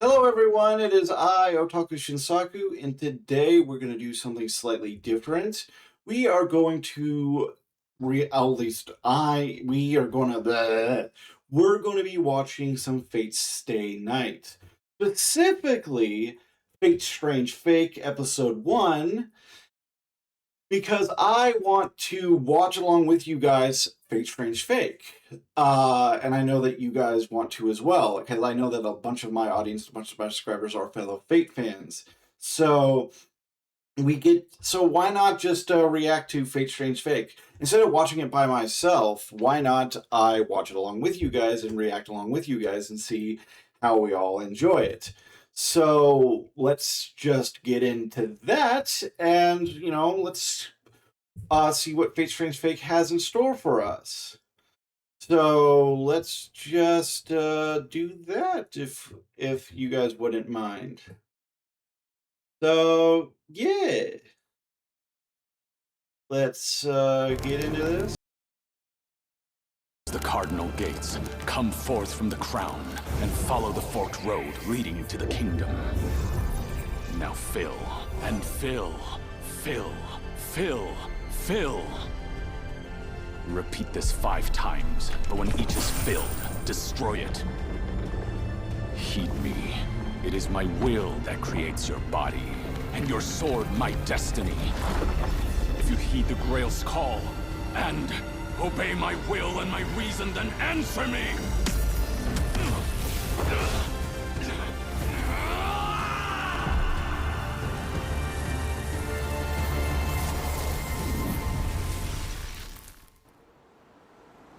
Hello everyone, it is I, Otakushinsaku, and today we're going to do something slightly different. We are going to, at least we are going to, we're going to be watching some Fate Stay Night. Specifically, Fate Strange Fake Episode 1, because I want to watch along with you guys Fate Strange Fake. And I know that you guys want to as well, because I know that a bunch of my audience, a bunch of my subscribers are fellow Fate fans. So why not just react to Fate Strange Fake? Instead of watching it by myself, why not I watch it along with you guys and react along with you guys and see how we all enjoy it. So let's just get into that, and let's see what Fate Strange Fake has in store for us. So let's just do that, if you guys wouldn't mind. So yeah, let's get into this. The cardinal gates come forth from the crown and follow the forked road leading to the kingdom. Now fill and fill, fill, fill, fill. Repeat this 5 times, but when each is filled, destroy it. Heed me. It is my will that creates your body, and your sword my destiny. If you heed the Grail's call, and obey my will and my reason, then answer me!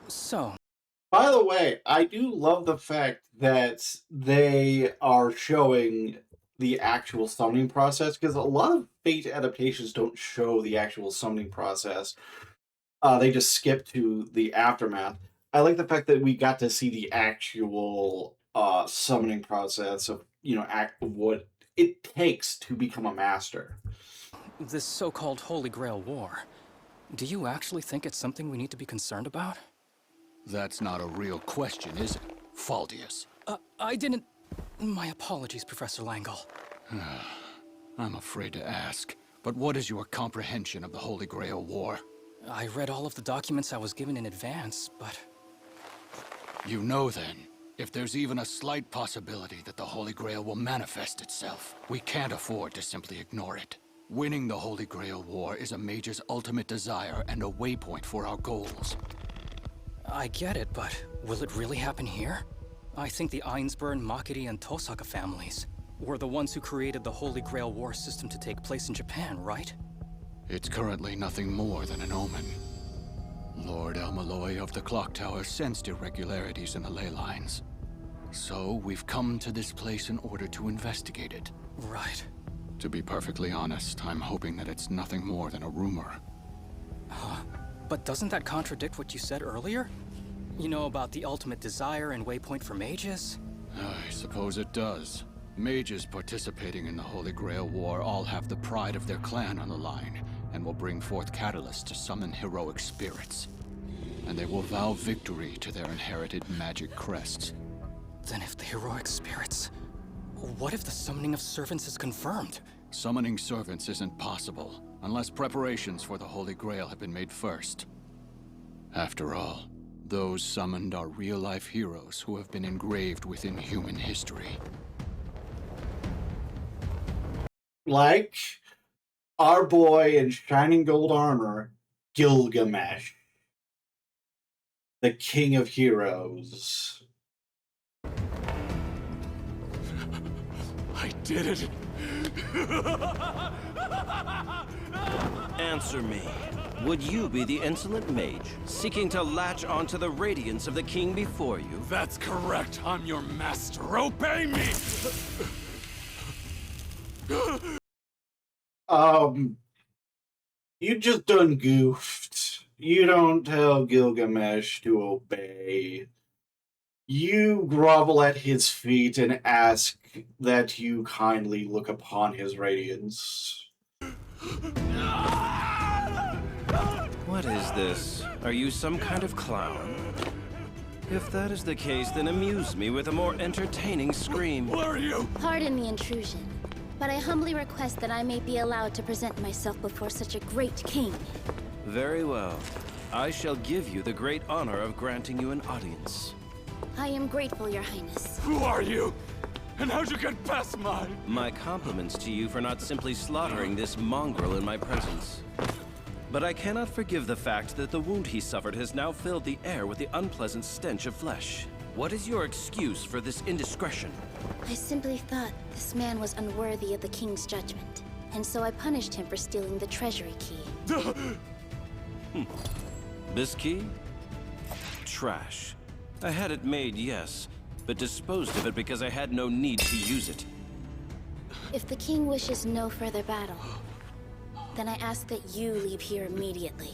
So, by the way, I do love the fact that they are showing the actual summoning process, because a lot of Fate adaptations don't show the actual summoning process. They just skip to the aftermath. I like the fact that we got to see the actual summoning process of, what it takes to become a master. this so-called Holy Grail War, do you actually think it's something we need to be concerned about? That's not a real question, is it, Faldius? I didn't... My apologies, Professor Langle. I'm afraid to ask, but what is your comprehension of the Holy Grail War? I read all of the documents I was given in advance, but... You know then, if there's even a slight possibility that the Holy Grail will manifest itself, we can't afford to simply ignore it. Winning the Holy Grail War is a mage's ultimate desire and a waypoint for our goals. I get it, but will it really happen here? I think the Ainsburn, Makiri, and Tosaka families were the ones who created the Holy Grail War system to take place in Japan, right? It's currently nothing more than an omen. Lord Elmaloi of the Clock Tower sensed irregularities in the ley lines. So we've come to this place in order to investigate it. Right. To be perfectly honest, I'm hoping that it's nothing more than a rumor. Huh. But doesn't that contradict what you said earlier? You know, about the ultimate desire and waypoint for mages? I suppose it does. Mages participating in the Holy Grail War all have the pride of their clan on the line, and will bring forth catalysts to summon heroic spirits. And they will vow victory to their inherited magic crests. Then if the heroic spirits... What if the summoning of servants is confirmed? Summoning servants isn't possible, unless preparations for the Holy Grail have been made first. After all, those summoned are real-life heroes who have been engraved within human history. Like our boy in shining gold armor, Gilgamesh, the king of heroes. I did it! Answer me. Would you be the insolent mage, seeking to latch onto the radiance of the king before you? That's correct. I'm your master. Obey me! You just done goofed. You don't tell Gilgamesh to obey. You grovel at his feet and ask that you kindly look upon his radiance. What is this? Are you some kind of clown? If that is the case, then amuse me with a more entertaining scream. Who are you? Pardon the intrusion, but I humbly request that I may be allowed to present myself before such a great king. Very well. I shall give you the great honor of granting you an audience. I am grateful, Your Highness. Who are you? And how'd you get past mine? My compliments to you for not simply slaughtering this mongrel in my presence. But I cannot forgive the fact that the wound he suffered has now filled the air with the unpleasant stench of flesh. What is your excuse for this indiscretion? I simply thought this man was unworthy of the king's judgment, and so I punished him for stealing the treasury key. This key? Trash. I had it made, yes, but disposed of it because I had no need to use it. If the king wishes no further battle, then I ask that you leave here immediately.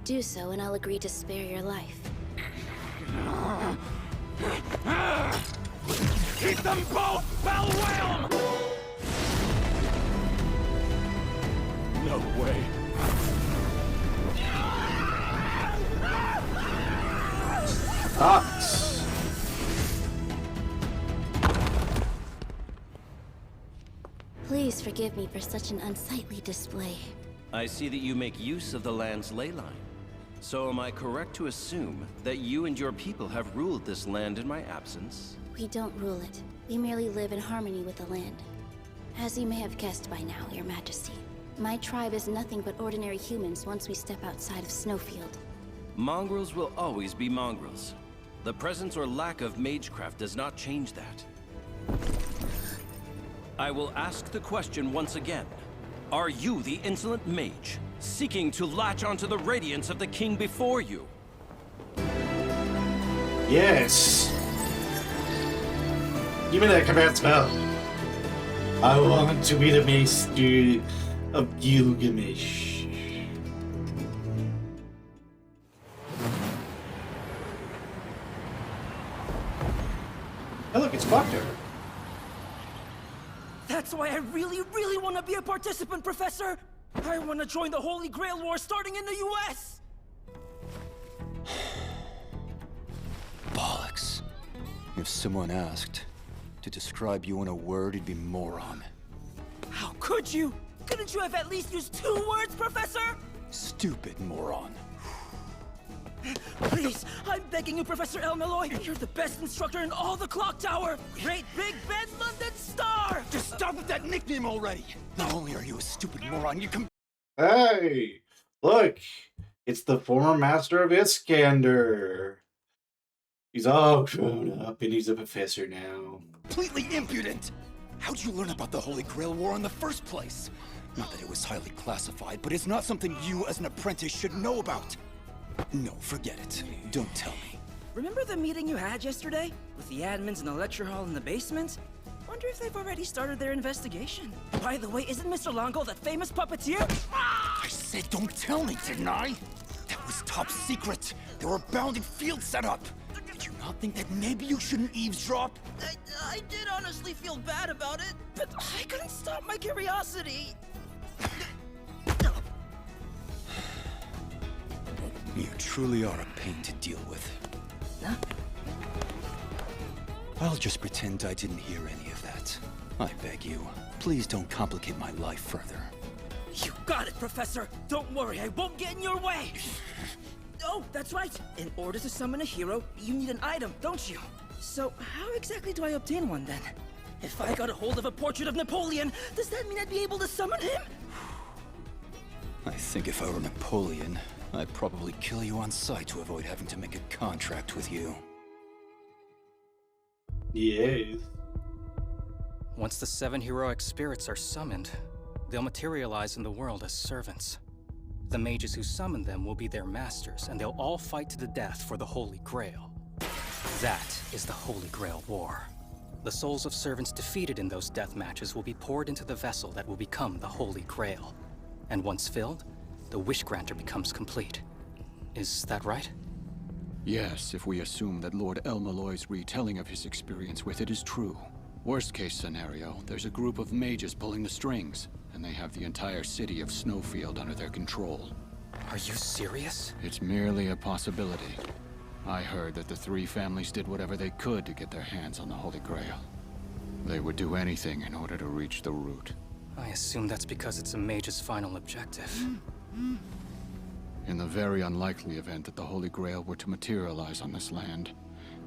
Do so, and I'll agree to spare your life. Eat them both, Belwhelm! No way. Ox. Please forgive me for such an unsightly display. I see that you make use of the land's ley line. So am I correct to assume that you and your people have ruled this land in my absence? We don't rule it. We merely live in harmony with the land. As you may have guessed by now, Your Majesty, my tribe is nothing but ordinary humans once we step outside of Snowfield. Mongrels will always be mongrels. The presence or lack of magecraft does not change that. I will ask the question once again. Are you the insolent mage, seeking to latch onto the radiance of the king before you? Yes. Give me that command spell. I want to be the master of Gilgamesh. Hey, look, it's Proctor. That's why I really want to be a participant, Professor! I want to join the Holy Grail War starting in the US! Bollocks. If someone asked to describe you in a word, it'd be moron. How could you? Couldn't you have at least used 2 words, Professor? Stupid moron. Please, I'm begging you, Professor El Malloy. You're the best instructor in all the Clock Tower. Great Big Ben London Star. Just stop with that nickname already! Not only are you a stupid moron, you can... Hey, look, it's the former master of Iskander. He's all grown up and he's a professor now. Completely impudent! How'd you learn about the Holy Grail War in the first place? Not that it was highly classified, but it's not something you as an apprentice should know about. No, forget it. Don't tell me. Remember the meeting you had yesterday? With the admins in the lecture hall in the basement? Wonder if they've already started their investigation. By the way, isn't Mr. Longo that famous puppeteer? I said don't tell me, didn't I? That was top secret. There were bounding fields set up. Did you not think that maybe you shouldn't eavesdrop? I did honestly feel bad about it, but I couldn't stop my curiosity. You truly are a pain to deal with. Huh? I'll just pretend I didn't hear any of that. I beg you, please don't complicate my life further. You got it, Professor! Don't worry, I won't get in your way! Oh, that's right! In order to summon a hero, you need an item, don't you? So, how exactly do I obtain one, then? If I got a hold of a portrait of Napoleon, does that mean I'd be able to summon him? I think if I were Napoleon, I'd probably kill you on sight to avoid having to make a contract with you. Yes. Once the 7 heroic spirits are summoned, they'll materialize in the world as servants. The mages who summon them will be their masters, and they'll all fight to the death for the Holy Grail. That is the Holy Grail War. The souls of servants defeated in those death matches will be poured into the vessel that will become the Holy Grail. And once filled, the Wish Granter becomes complete. Is that right? Yes, if we assume that Lord El Malloy's retelling of his experience with it is true. Worst case scenario, there's a group of mages pulling the strings, and they have the entire city of Snowfield under their control. Are you serious? It's merely a possibility. I heard that the three families did whatever they could to get their hands on the Holy Grail. They would do anything in order to reach the root. I assume that's because it's a mage's final objective. In the very unlikely event that the Holy Grail were to materialize on this land,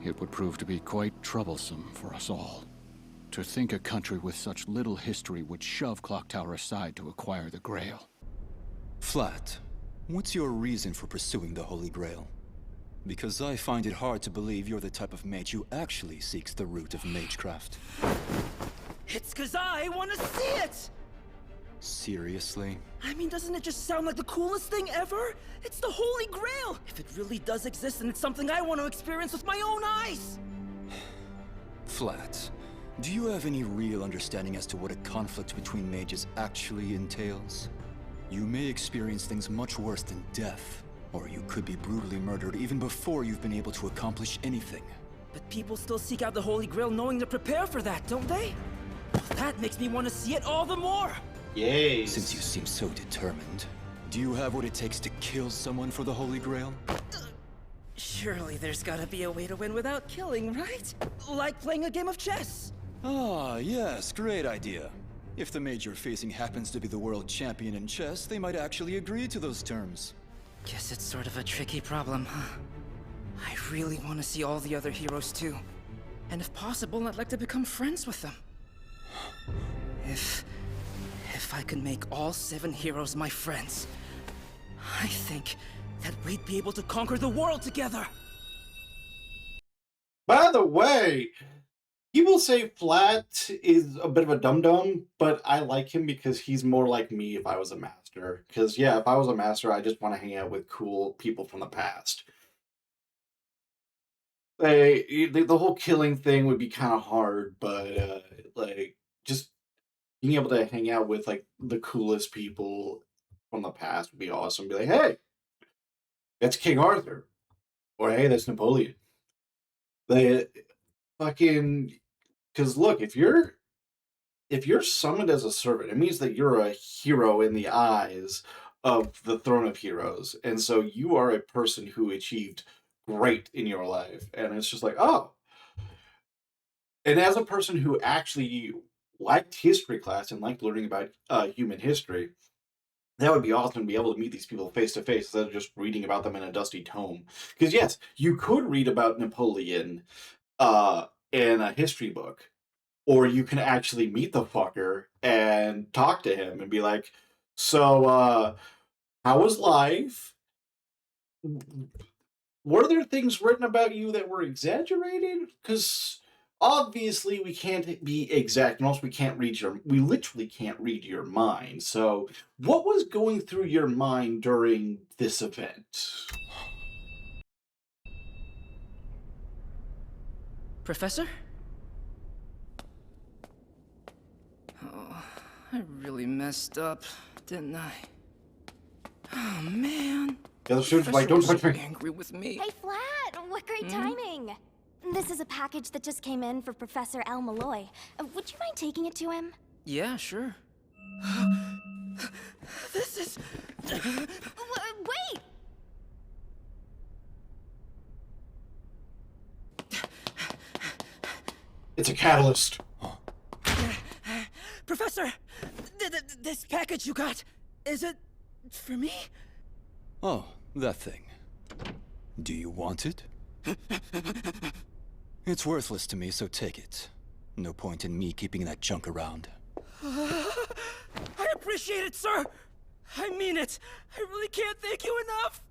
it would prove to be quite troublesome for us all. To think a country with such little history would shove Clock Tower aside to acquire the Grail. Flat, what's your reason for pursuing the Holy Grail? Because I find it hard to believe you're the type of mage who actually seeks the root of magecraft. It's 'cause I want to see it! Seriously? I mean, doesn't it just sound like the coolest thing ever? It's the Holy Grail! If it really does exist, then it's something I want to experience with my own eyes! Flat, do you have any real understanding as to what a conflict between mages actually entails? You may experience things much worse than death, or you could be brutally murdered even before you've been able to accomplish anything. But people still seek out the Holy Grail knowing to prepare for that, don't they? Well, that makes me want to see it all the more! Yay. Since you seem so determined, do you have what it takes to kill someone for the Holy Grail? Surely there's gotta be a way to win without killing, right? Like playing a game of chess! Ah, yes, great idea. If the mage you're facing happens to be the world champion in chess, they might actually agree to those terms. Guess it's sort of a tricky problem, huh? I really want to see all the other heroes too. And if possible, I'd like to become friends with them. If I could make all 7 heroes my friends, I think that we'd be able to conquer the world together! By the way, people say Flat is a bit of a dum-dum, but I like him because he's more like me if I was a master. Because, yeah, if I was a master, I just want to hang out with cool people from the past. The whole killing thing would be kind of hard, but, like, just being able to hang out with, like, the coolest people from the past would be awesome. Be like, hey, that's King Arthur. Or, hey, that's Napoleon. They fucking... Because, look, if you're summoned as a servant, it means that you're a hero in the eyes of the Throne of Heroes. And so you are a person who achieved great in your life. And it's just like, oh. And as a person who actually liked history class and liked learning about human history, that would be awesome to be able to meet these people face to face instead of just reading about them in a dusty tome. Because yes, you could read about Napoleon in a history book, or you can actually meet the fucker and talk to him and be like, so, how was life? Were there things written about you that were exaggerated? Because obviously we can't be exact, and also we literally can't read your mind. So what was going through your mind during this event? Professor? Oh, I really messed up, didn't I? Oh, man. The other students like, don't touch me. Angry with me. Hey, Flat! What great timing! This is a package that just came in for Professor Al Malloy. Would you mind taking it to him? Yeah, sure. This is... Wait! It's a catalyst. Professor! This package you got, is it for me? Oh, that thing. Do you want it? It's worthless to me, so take it. No point in me keeping that junk around. I appreciate it, sir! I mean it! I really can't thank you enough!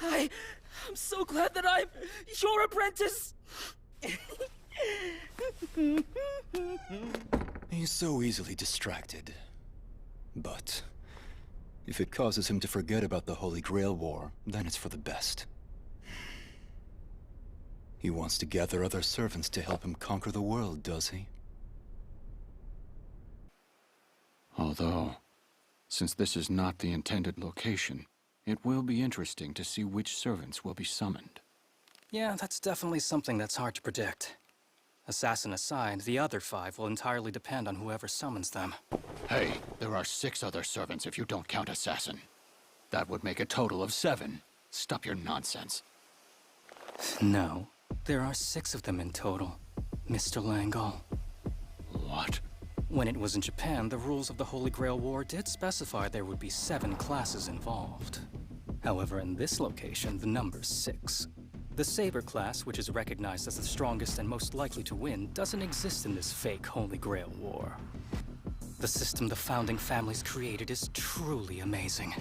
I'm so glad that I'm your apprentice! He's so easily distracted. But if it causes him to forget about the Holy Grail War, then it's for the best. He wants to gather other servants to help him conquer the world, does he? Although, since this is not the intended location, it will be interesting to see which servants will be summoned. Yeah, that's definitely something that's hard to predict. Assassin aside, the other 5 will entirely depend on whoever summons them. Hey, there are 6 other servants if you don't count Assassin. That would make a total of 7. Stop your nonsense. No, there are 6 of them in total, Mr. Langal. What? When it was in Japan, the rules of the Holy Grail War did specify there would be 7 classes involved. However, in this location, the number's 6. The Saber class, which is recognized as the strongest and most likely to win, doesn't exist in this fake Holy Grail War. The system the founding families created is truly amazing.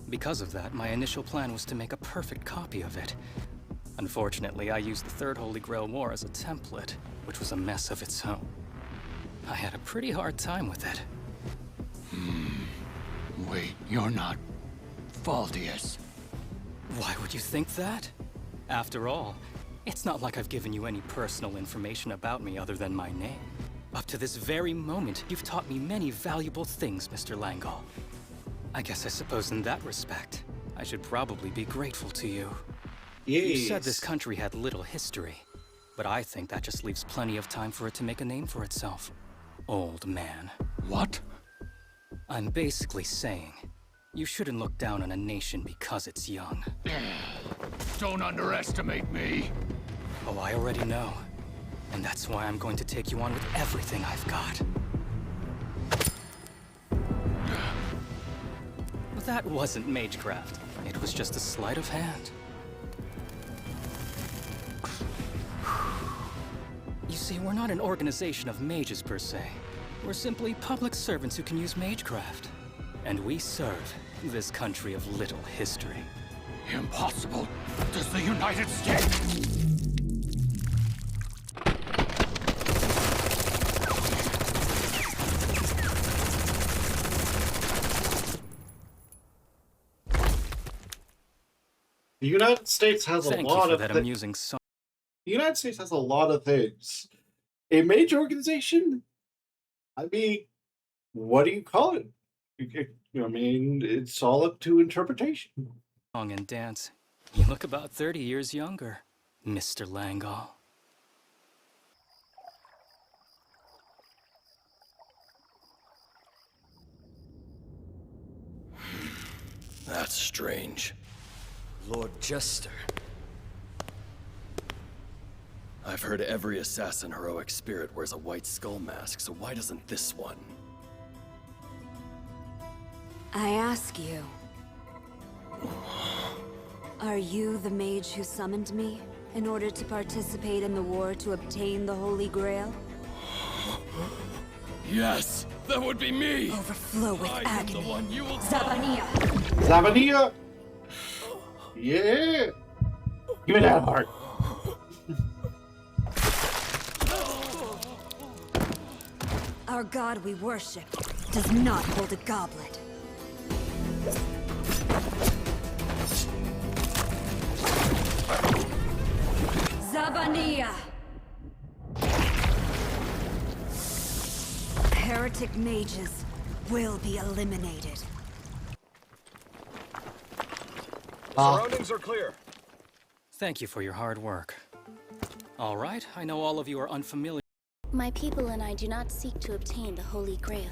Because of that, my initial plan was to make a perfect copy of it. Unfortunately, I used the Third Holy Grail War as a template, which was a mess of its own. I had a pretty hard time with it. Wait, you're not Faldius. Why would you think that? After all, it's not like I've given you any personal information about me other than my name. Up to this very moment, you've taught me many valuable things, Mr. Langal. I suppose in that respect, I should probably be grateful to you. Yes. You said this country had little history, but I think that just leaves plenty of time for it to make a name for itself. Old man. What? I'm basically saying, you shouldn't look down on a nation because it's young. Don't underestimate me. Oh, I already know. And that's why I'm going to take you on with everything I've got. That wasn't magecraft. It was just a sleight of hand. You see, we're not an organization of mages per se. We're simply public servants who can use magecraft. And we serve this country of little history. Impossible. Does the United States... The United States has a Thank you lot for of that amusing song. The United States has a lot of things. A major organization? I mean, what do you call it? I mean, it's all up to interpretation. Song and dance. You look about 30 years younger, Mr. Langal. That's strange. Lord Jester. I've heard every assassin heroic spirit wears a white skull mask, so why doesn't this one? I ask you, are you the mage who summoned me in order to participate in the war to obtain the Holy Grail? Yes, that would be me! Overflow with I am agony. the one you will... Zabania! Zavania! Yeah! Give me that heart. Our god we worship does not hold a goblet. Zabania! Heretic mages will be eliminated. Surroundings are clear. Thank you for your hard work. All right, I know all of you are unfamiliar. My people and I do not seek to obtain the Holy Grail.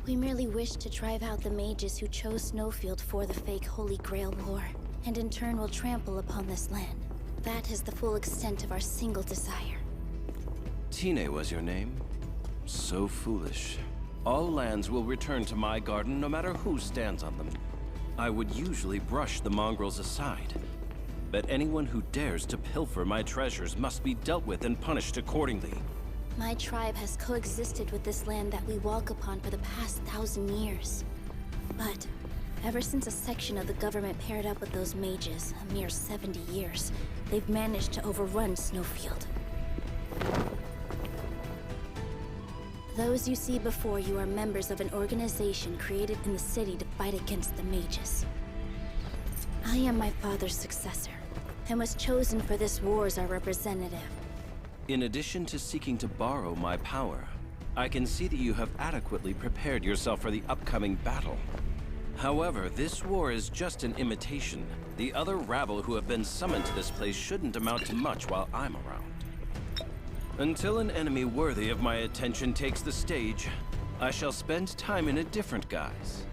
We merely wish to drive out the mages who chose Snowfield for the fake Holy Grail War, and in turn will trample upon this land. That is the full extent of our single desire. Tine was your name? So foolish. All lands will return to my garden no matter who stands on them. I would usually brush the mongrels aside, but anyone who dares to pilfer my treasures must be dealt with and punished accordingly. My tribe has coexisted with this land that we walk upon for the past 1,000 years. But ever since a section of the government paired up with those mages, a mere 70 years, they've managed to overrun Snowfield. Those you see before you are members of an organization created in the city to fight against the mages. I am my father's successor, and was chosen for this war as our representative. In addition to seeking to borrow my power, I can see that you have adequately prepared yourself for the upcoming battle. However, this war is just an imitation. The other rabble who have been summoned to this place shouldn't amount to much while I'm around. Until an enemy worthy of my attention takes the stage, I shall spend time in a different guise.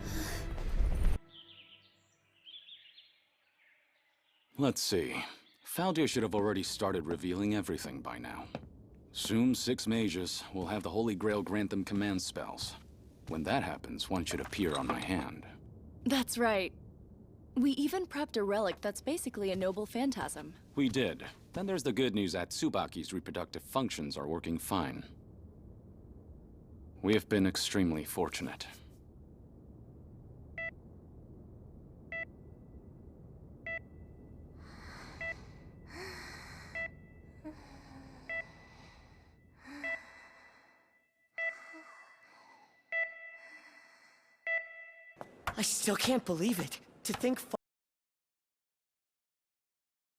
Let's see. Faldir should have already started revealing everything by now. Soon, 6 mages will have the Holy Grail grant them command spells. When that happens, one should appear on my hand. That's right. We even prepped a relic that's basically a noble phantasm. We did. Then there's the good news that Tsubaki's reproductive functions are working fine. We have been extremely fortunate. I still can't believe it. To think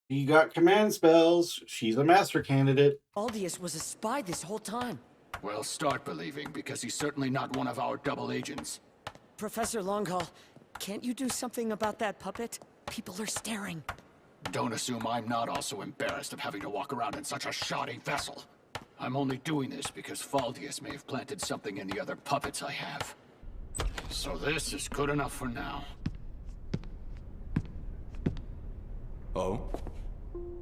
He got command spells. She's a master candidate. Faldius was a spy this whole time. Well, start believing, because he's certainly not one of our double agents. Professor Longhall, can't you do something about that puppet? People are staring. Don't assume I'm not also embarrassed of having to walk around in such a shoddy vessel. I'm only doing this because Faldius may have planted something in the other puppets I have. So this is good enough for now. Oh?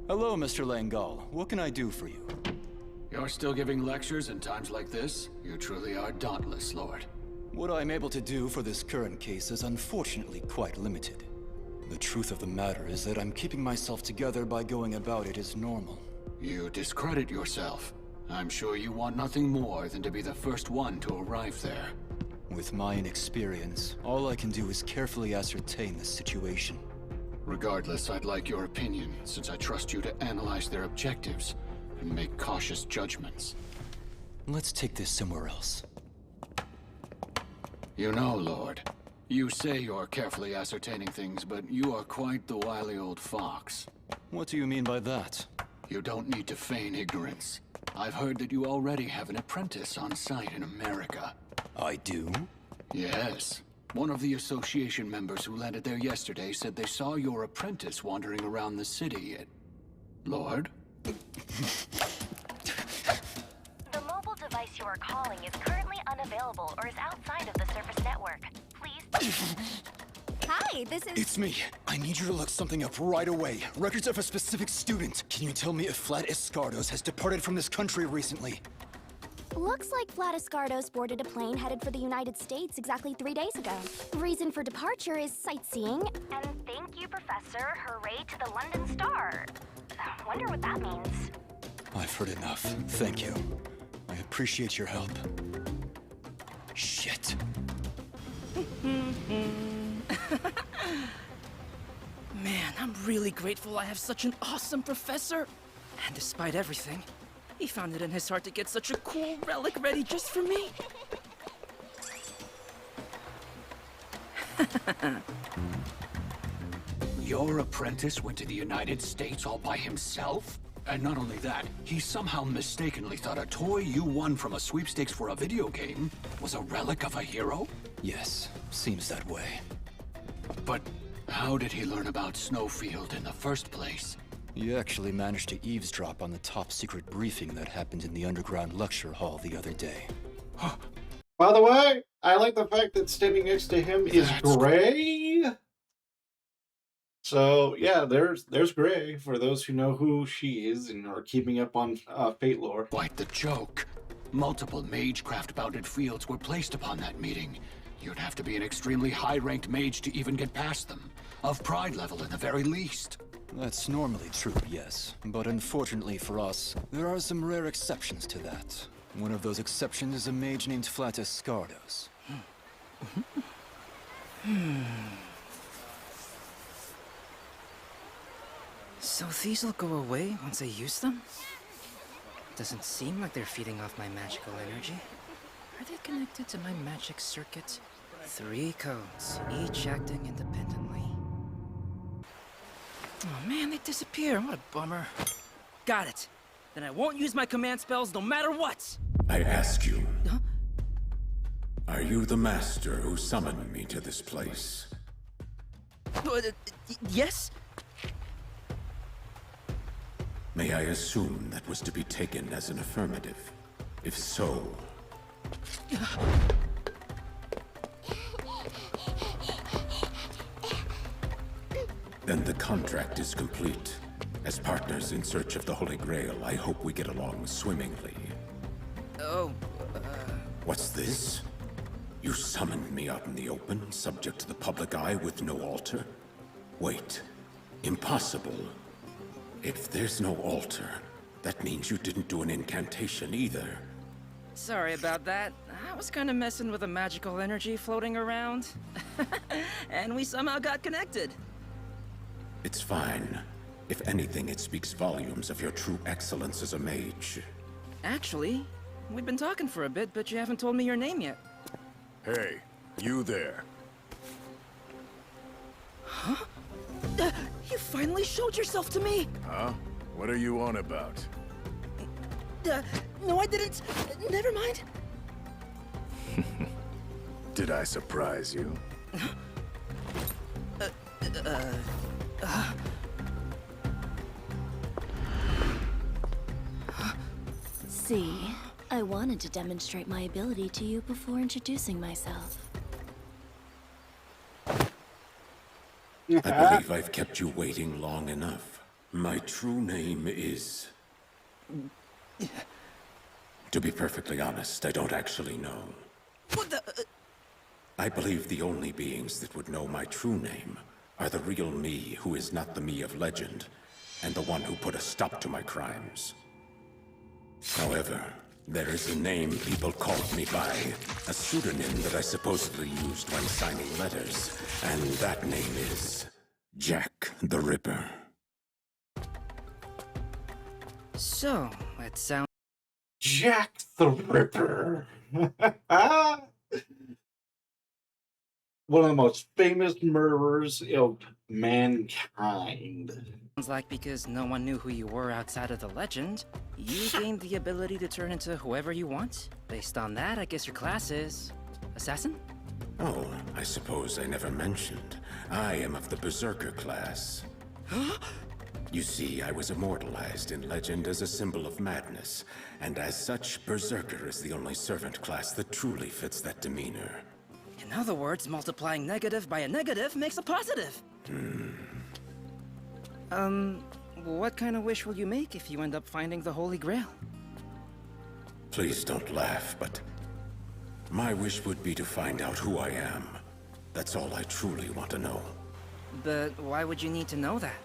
Hello, Mr. Langal. What can I do for you? You're still giving lectures in times like this? You truly are dauntless, Lord. What I'm able to do for this current case is unfortunately quite limited. The truth of the matter is that I'm keeping myself together by going about it as normal. You discredit yourself. I'm sure you want nothing more than to be the first one to arrive there. With my inexperience, all I can do is carefully ascertain the situation. Regardless, I'd like your opinion, since I trust you to analyze their objectives and make cautious judgments. Let's take this somewhere else. You know, Lord, you say you're carefully ascertaining things, but you are quite the wily old fox. What do you mean by that? You don't need to feign ignorance. I've heard that you already have an apprentice on site in America. I do? Yes. One of the association members who landed there yesterday said they saw your apprentice wandering around the city. Lord? The mobile device you are calling is currently unavailable or is outside of the surface network. Please... Hi, this is... It's me. I need you to look something up right away. Records of a specific student. Can you tell me if Flat Escardos has departed from this country recently? Looks like Flat Escardos boarded a plane headed for the United States exactly 3 days ago. Reason for departure is sightseeing. And thank you, Professor. Hooray to the London Star. Wonder what that means. I've heard enough. Thank you. I appreciate your help. Shit. Man, I'm really grateful I have such an awesome professor. And despite everything, he found it in his heart to get such a cool relic ready just for me. Your apprentice went to the United States all by himself? And not only that, he somehow mistakenly thought a toy you won from a sweepstakes for a video game was a relic of a hero? Yes, seems that way. But how did he learn about Snowfield in the first place? You actually managed to eavesdrop on the top secret briefing that happened in the underground lecture hall the other day. By the way, I like the fact that standing next to him is Gray. So yeah, there's Gray for those who know who she is and are keeping up on Fate lore. Quite the joke. Multiple magecraft-bounded fields were placed upon that meeting. You'd have to be an extremely high-ranked mage to even get past them. Of pride level at the very least. That's normally true, yes. But unfortunately for us, there are some rare exceptions to that. One of those exceptions is a mage named Flat Escardos. So these'll go away once I use them? Doesn't seem like they're feeding off my magical energy. Are they connected to my magic circuit? 3 codes, each acting independently. Oh man, they disappear. What a bummer. Got it. Then I won't use my command spells no matter what! I ask you. Huh? Are you the master who summoned me to this place? Yes? May I assume that was to be taken as an affirmative? If so... then the contract is complete, As partners in search of the Holy Grail, I hope we get along swimmingly. Oh, What's this? You summoned me out in the open, subject to the public eye with no altar? Wait. Impossible. If there's no altar, that means you didn't do an incantation either. sorry about that. I was kind of messing with a magical energy floating around. And we somehow got connected. It's fine. If anything, it speaks volumes of your true excellence as a mage. Actually, we've been talking for a bit, but you haven't told me your name yet. Hey, you there. Huh? You finally showed yourself to me! Huh? What are you on about? No, I didn't. Never mind. Did I surprise you? See, I wanted to demonstrate my ability to you before introducing myself. I believe I've kept you waiting long enough. My true name is... To be perfectly honest, I don't actually know. What the... I believe the only beings that would know my true name are the real me who is not the me of legend, and the one who put a stop to my crimes. However, there is a name people called me by, a pseudonym that I supposedly used when signing letters, and that name is Jack the Ripper. So, it sounds... Jack the Ripper. One of the most famous murderers of mankind. Sounds like because no one knew who you were outside of the legend, you gained the ability to turn into whoever you want. Based on that, I guess your class is... Assassin? Oh, I suppose I never mentioned. I am of the Berserker class. You see, I was immortalized in legend as a symbol of madness, and as such, Berserker is the only servant class that truly fits that demeanor. In other words, multiplying negative by a negative makes a positive. What kind of wish will you make if you end up finding the Holy Grail? Please don't laugh, but my wish would be to find out who I am. That's all I truly want to know. But why would you need to know that?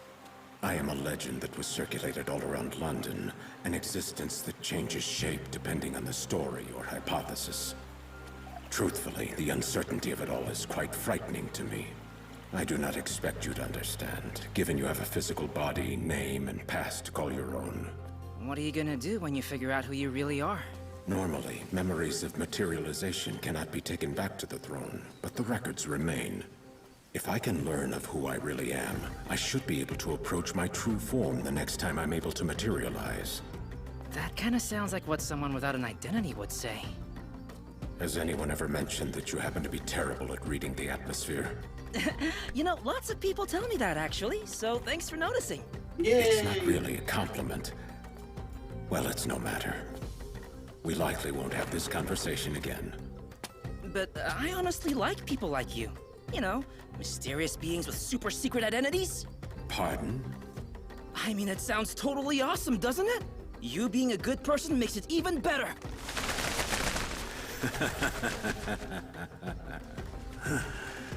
I am a legend that was circulated all around London, an existence that changes shape depending on the story or hypothesis. Truthfully, the uncertainty of it all is quite frightening to me. I do not expect you to understand, given you have a physical body, name, and past to call your own. What are you gonna do when you figure out who you really are? Normally, memories of materialization cannot be taken back to the throne, but the records remain. If I can learn of who I really am, I should be able to approach my true form the next time I'm able to materialize. That kind of sounds like what someone without an identity would say. Has anyone ever mentioned that you happen to be terrible at reading the atmosphere? You know, lots of people tell me that, actually, so thanks for noticing. It's not really a compliment. Well, it's no matter. We likely won't have this conversation again. But I honestly like people like you. You know, mysterious beings with super secret identities. Pardon? I mean, it sounds totally awesome, doesn't it? You being a good person makes it even better.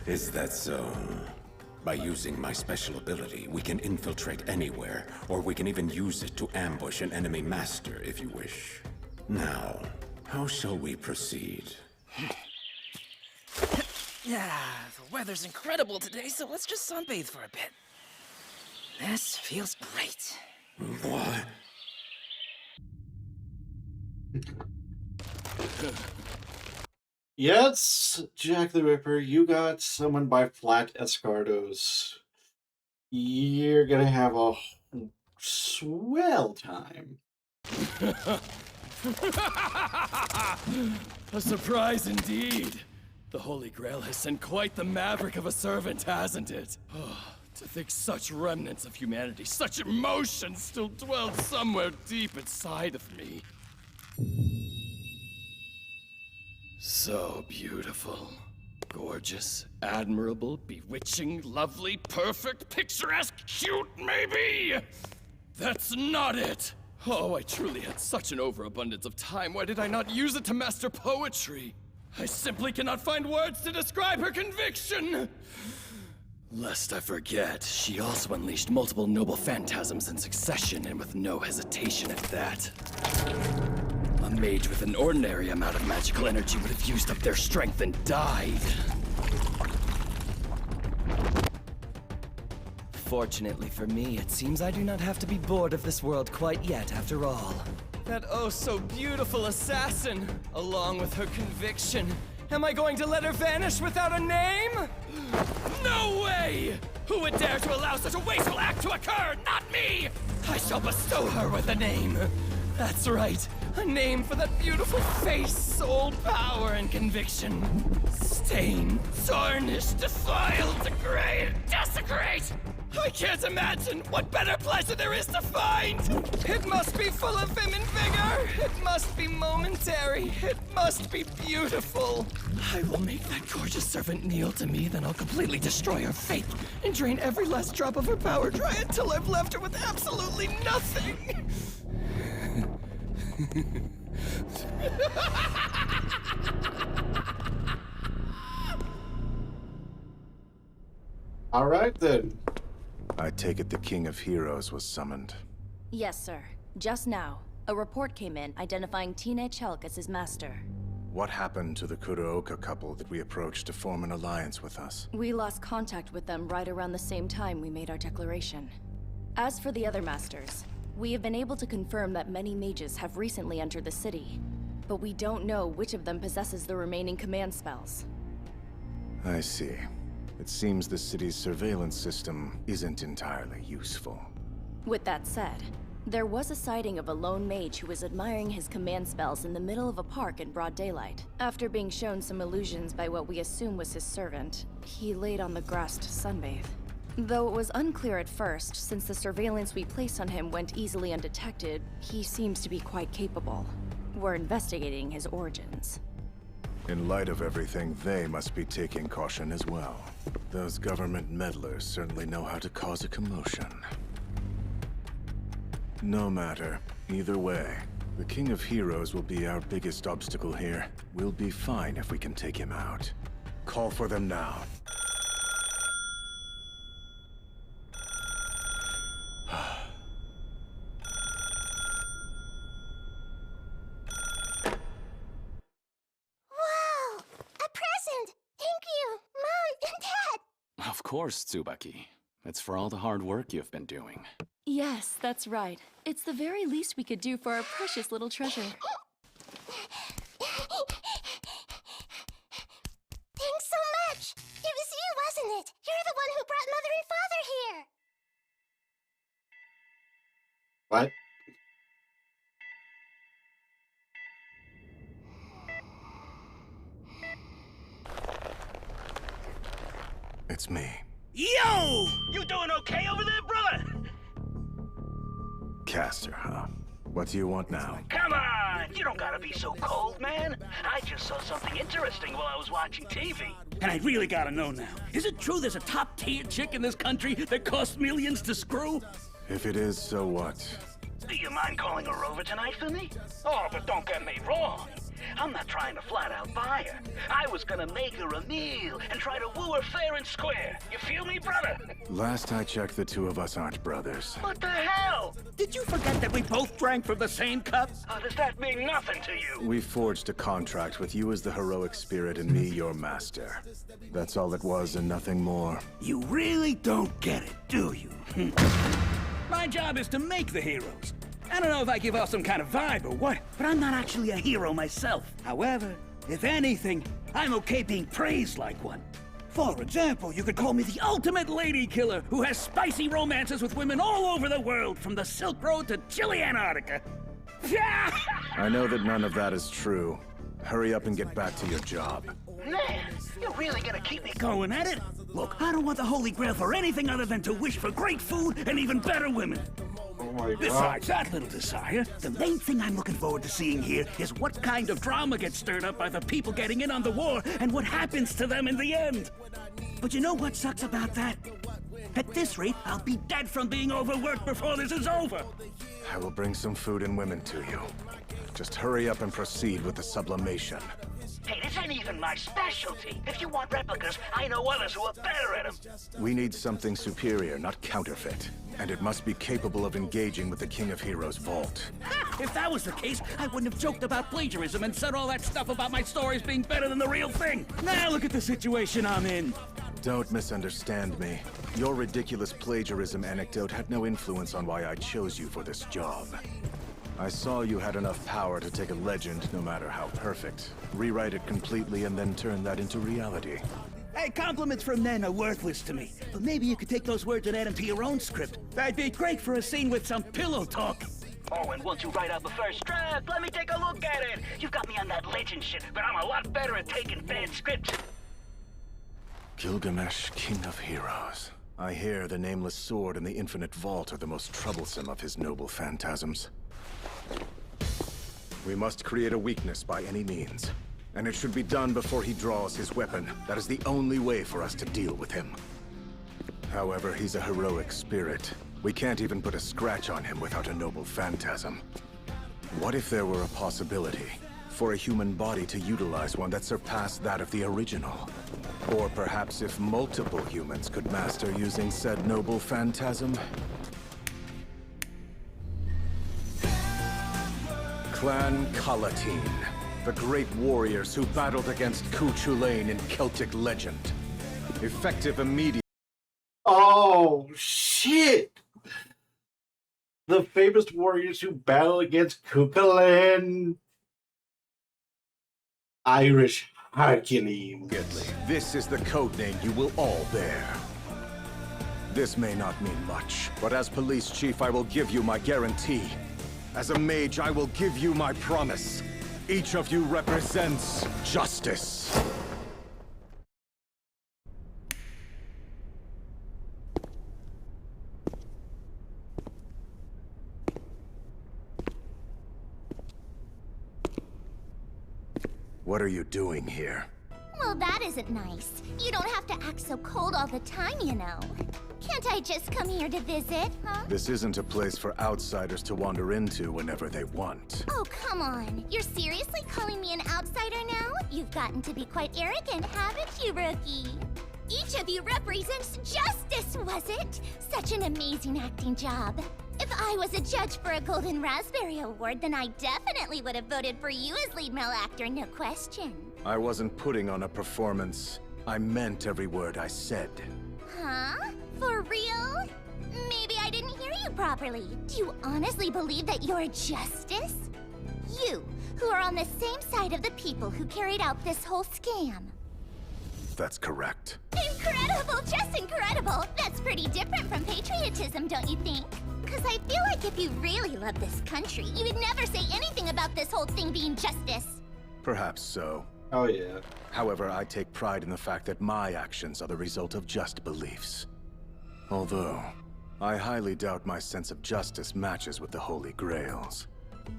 Is that so? By using my special ability, we can infiltrate anywhere, or we can even use it to ambush an enemy master, if you wish. Now, how shall we proceed? Yeah, the weather's incredible today, so let's just sunbathe for a bit. This feels great. What? Yes, Jack the Ripper, you got summoned by Flat Escardos. You're gonna have a swell time. A surprise indeed. The Holy Grail has sent quite the maverick of a servant, hasn't it? Oh, to think such remnants of humanity, such emotion still dwelled somewhere deep inside of me. So beautiful. Gorgeous, admirable, bewitching, lovely, perfect, picturesque, cute, maybe! That's not it! Oh, I truly had such an overabundance of time. Why did I not use it to master poetry? I simply cannot find words to describe her conviction! Lest I forget, she also unleashed multiple noble phantasms in succession, and with no hesitation at that. A mage with an ordinary amount of magical energy would have used up their strength and died. Fortunately for me, it seems I do not have to be bored of this world quite yet, after all. That oh so beautiful assassin, along with her conviction. Am I going to let her vanish without a name? No way! Who would dare to allow such a wasteful act to occur? Not me! I shall bestow her with a name. That's right, a name for that beautiful face, soul, power, and conviction. Stained, tarnished, defiled, degrade, desecrate! I can't imagine what better pleasure there is to find! It must be full of vim and vigor! It must be momentary! It must be beautiful! I will make that gorgeous servant kneel to me, then I'll completely destroy her faith and drain every last drop of her power dry until I've left her with absolutely nothing! All right, then. I take it the King of Heroes was summoned. Yes, sir. Just now, a report came in identifying Teenage Helk as his master. What happened to the Kurooka couple that we approached to form an alliance with us? We lost contact with them right around the same time we made our declaration. As for the other masters, we have been able to confirm that many mages have recently entered the city, but we don't know which of them possesses the remaining command spells. I see. It seems the city's surveillance system isn't entirely useful. With that said, there was a sighting of a lone mage who was admiring his command spells in the middle of a park in broad daylight. After being shown some illusions by what we assume was his servant, he laid on the grass to sunbathe. Though it was unclear at first, since the surveillance we placed on him went easily undetected, he seems to be quite capable. We're investigating his origins. In light of everything, they must be taking caution as well. Those government meddlers certainly know how to cause a commotion. No matter. Either way, the King of Heroes will be our biggest obstacle here. We'll be fine if we can take him out. Call for them now. Of course, Tsubaki. It's for all the hard work you've been doing. Yes, that's right. It's the very least we could do for our precious little treasure. Thanks so much! It was you, wasn't it? You're the one who brought Mother and Father here! What? It's me. Yo! You doing okay over there, brother? Caster, huh? What do you want now? Come on! You don't gotta be so cold, man. I just saw something interesting while I was watching TV. And I really gotta know now. Is it true there's a top-tier chick in this country that costs millions to screw? If it is, so what? Do you mind calling her over tonight for me? Oh, but don't get me wrong. I'm not trying to flat out buy her. I was gonna make her a meal and try to woo her fair and square. You feel me, brother? Last I checked, the two of us aren't brothers. What the hell? Did you forget that we both drank from the same cup? Does that mean nothing to you? We forged a contract with you as the heroic spirit and me your master. That's all it was and nothing more. You really don't get it, do you? My job is to make the heroes. I don't know if I give off some kind of vibe or what, but I'm not actually a hero myself. However, if anything, I'm okay being praised like one. For example, you could call me the ultimate lady killer who has spicy romances with women all over the world, from the Silk Road to chilly Antarctica. I know that none of that is true. Hurry up and get back to your job. Man, you're really gonna keep me going at it? Look, I don't want the Holy Grail for anything other than to wish for great food and even better women. Oh my God. Besides that little desire, the main thing I'm looking forward to seeing here is what kind of drama gets stirred up by the people getting in on the war and what happens to them in the end. But you know what sucks about that? At this rate, I'll be dead from being overworked before this is over. I will bring some food and women to you. Just hurry up and proceed with the sublimation. Hey, this ain't even my specialty. If you want replicas, I know others who are better at them. We need something superior, not counterfeit. And it must be capable of engaging with the King of Heroes' vault. Ha! If that was the case, I wouldn't have joked about plagiarism and said all that stuff about my stories being better than the real thing. Now look at the situation I'm in. Don't misunderstand me. Your ridiculous plagiarism anecdote had no influence on why I chose you for this job. I saw you had enough power to take a legend, no matter how perfect, rewrite it completely, and then turn that into reality. Hey, compliments from men are worthless to me. But maybe you could take those words and add them to your own script. That'd be great for a scene with some pillow talk. Oh, and once you write out the first draft, let me take a look at it. You've got me on that legend shit, but I'm a lot better at taking bad scripts. Gilgamesh, King of Heroes. I hear the nameless sword and the infinite vault are the most troublesome of his noble phantasms. We must create a weakness by any means. And it should be done before he draws his weapon. That is the only way for us to deal with him. However, he's a heroic spirit. We can't even put a scratch on him without a noble phantasm. What if there were a possibility for a human body to utilize one that surpassed that of the original? Or perhaps if multiple humans could master using said noble phantasm? Clan Calatine. The great warriors who battled against Cuchulainn in Celtic legend. Effective immediately. Oh, shit! The famous warriors who battled against Cuchulainn. Irish Hercules. This is the codename you will all bear. This may not mean much, but as police chief, I will give you my guarantee. As a mage, I will give you my promise. Each of you represents justice. What are you doing here? Well, that isn't nice. You don't have to act so cold all the time, you know. Can't I just come here to visit, huh? This isn't a place for outsiders to wander into whenever they want. Oh, come on. You're seriously calling me an outsider now? You've gotten to be quite arrogant, haven't you, rookie? Each of you represents justice, was it? Such an amazing acting job. If I was a judge for a Golden Raspberry Award, then I definitely would have voted for you as lead male actor, no question. I wasn't putting on a performance. I meant every word I said. Huh? For real? Maybe I didn't hear you properly. Do you honestly believe that you're justice? You, who are on the same side of the people who carried out this whole scam. That's correct. Incredible, just incredible. That's pretty different from patriotism, don't you think? Because I feel like if you really love this country, you would never say anything about this whole thing being justice. Perhaps so. Oh, yeah. However, I take pride in the fact that my actions are the result of just beliefs. Although, I highly doubt my sense of justice matches with the Holy Grail's.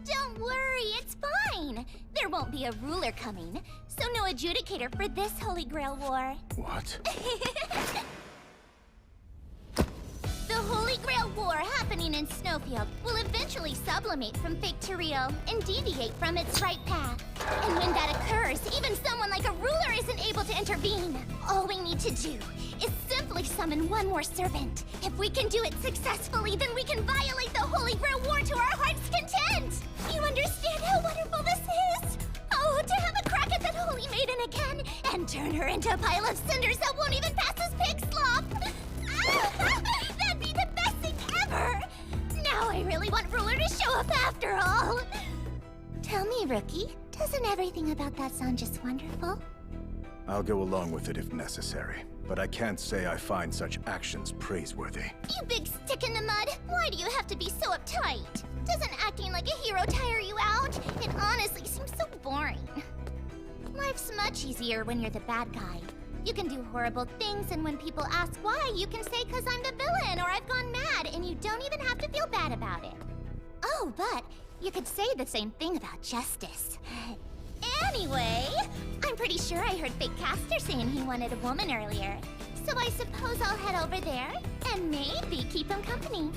Don't worry, it's fine. There won't be a ruler coming, so no adjudicator for this Holy Grail War. What? The Holy Grail War happening in Snowfield will eventually sublimate from fake to real and deviate from its right path. And when that occurs, even someone like a ruler isn't able to intervene. All we need to do is simply summon one more servant. If we can do it successfully, then we can violate the Holy Grail War to our heart's content. You understand how wonderful this is? Oh, to have a crack at that holy maiden again and turn her into a pile of cinders that won't even pass as pig slop. That'd be the best thing ever! Now I really want Ruler to show up after all! Tell me, Rookie, doesn't everything about that sound just wonderful? I'll go along with it if necessary, but I can't say I find such actions praiseworthy. You big stick in the mud! Why do you have to be so uptight? Doesn't acting like a hero tire you out? It honestly seems so boring. Life's much easier when you're the bad guy. You can do horrible things, and when people ask why, you can say, "'Cause I'm the villain," or "I've gone mad," and you don't even have to feel bad about it. Oh, but you could say the same thing about justice. Anyway, I'm pretty sure I heard Fake Caster saying he wanted a woman earlier. So I suppose I'll head over there and maybe keep him company.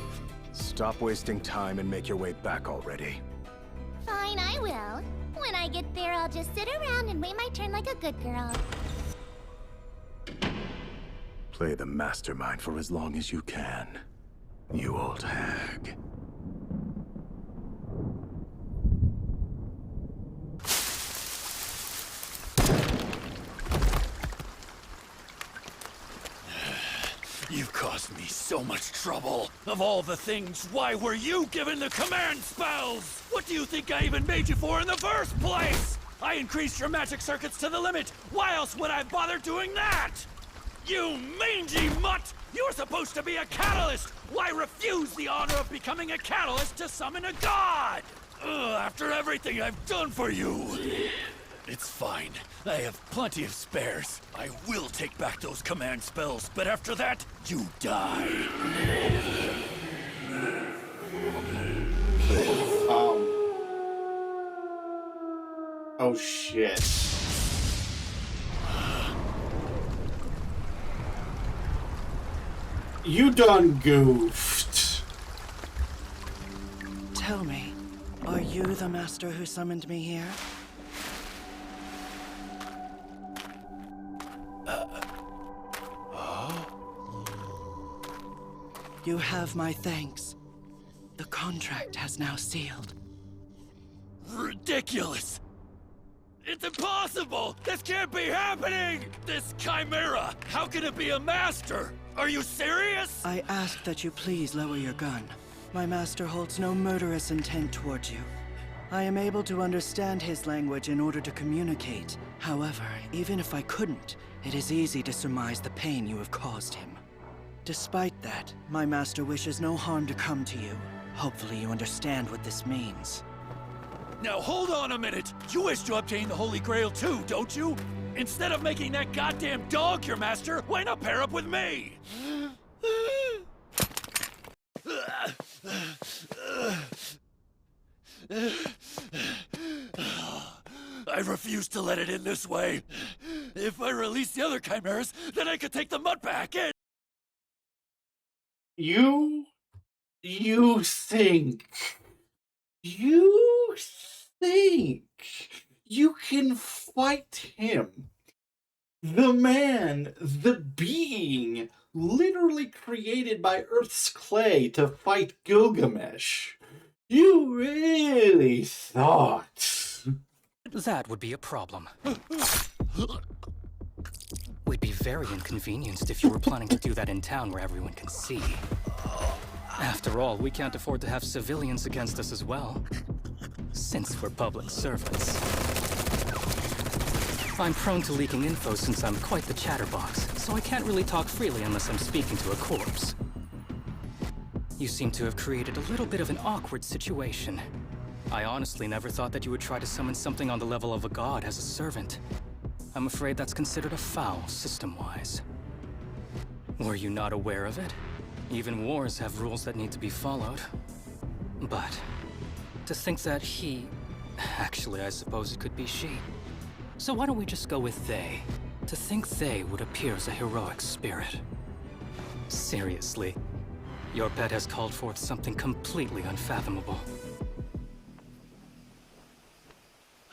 Stop wasting time and make your way back already. Fine, I will. When I get there, I'll just sit around and wait my turn like a good girl. Play the mastermind for as long as you can, you old hag. You've caused me so much trouble. Of all the things, why were you given the command spells? What do you think I even made you for in the first place? I increased your magic circuits to the limit. Why else would I bother doing that? You mangy mutt! You're supposed to be a catalyst! Why refuse the honor of becoming a catalyst to summon a god? After everything I've done for you! It's fine. I have plenty of spares. I will take back those command spells, but after that, you die. Oh shit. You done goofed. Tell me, are you the master who summoned me here? You have my thanks. The contract has now sealed. Ridiculous! It's impossible! This can't be happening! This chimera! How can it be a master? Are you serious? I ask that you please lower your gun. My master holds no murderous intent towards you. I am able to understand his language in order to communicate. However, even if I couldn't, it is easy to surmise the pain you have caused him. Despite that, my master wishes no harm to come to you. Hopefully you understand what this means. Now hold on a minute! You wish to obtain the Holy Grail too, don't you? Instead of making that goddamn dog your master, why not pair up with me? I refuse to let it end this way. If I release the other chimeras, then I could take the mud back and... You think you can fight him? The man, the being, literally created by Earth's clay to fight Gilgamesh. You really thought... That would be a problem. We'd be very inconvenienced if you were planning to do that in town where everyone can see. After all, we can't afford to have civilians against us as well, since we're public servants. I'm prone to leaking info since I'm quite the chatterbox, so I can't really talk freely unless I'm speaking to a corpse. You seem to have created a little bit of an awkward situation. I honestly never thought that you would try to summon something on the level of a god as a servant. I'm afraid that's considered a foul, system-wise. Were you not aware of it? Even wars have rules that need to be followed. But to think that he... Actually, I suppose it could be she. So why don't we just go with they? To think they would appear as a heroic spirit. Seriously, your pet has called forth something completely unfathomable.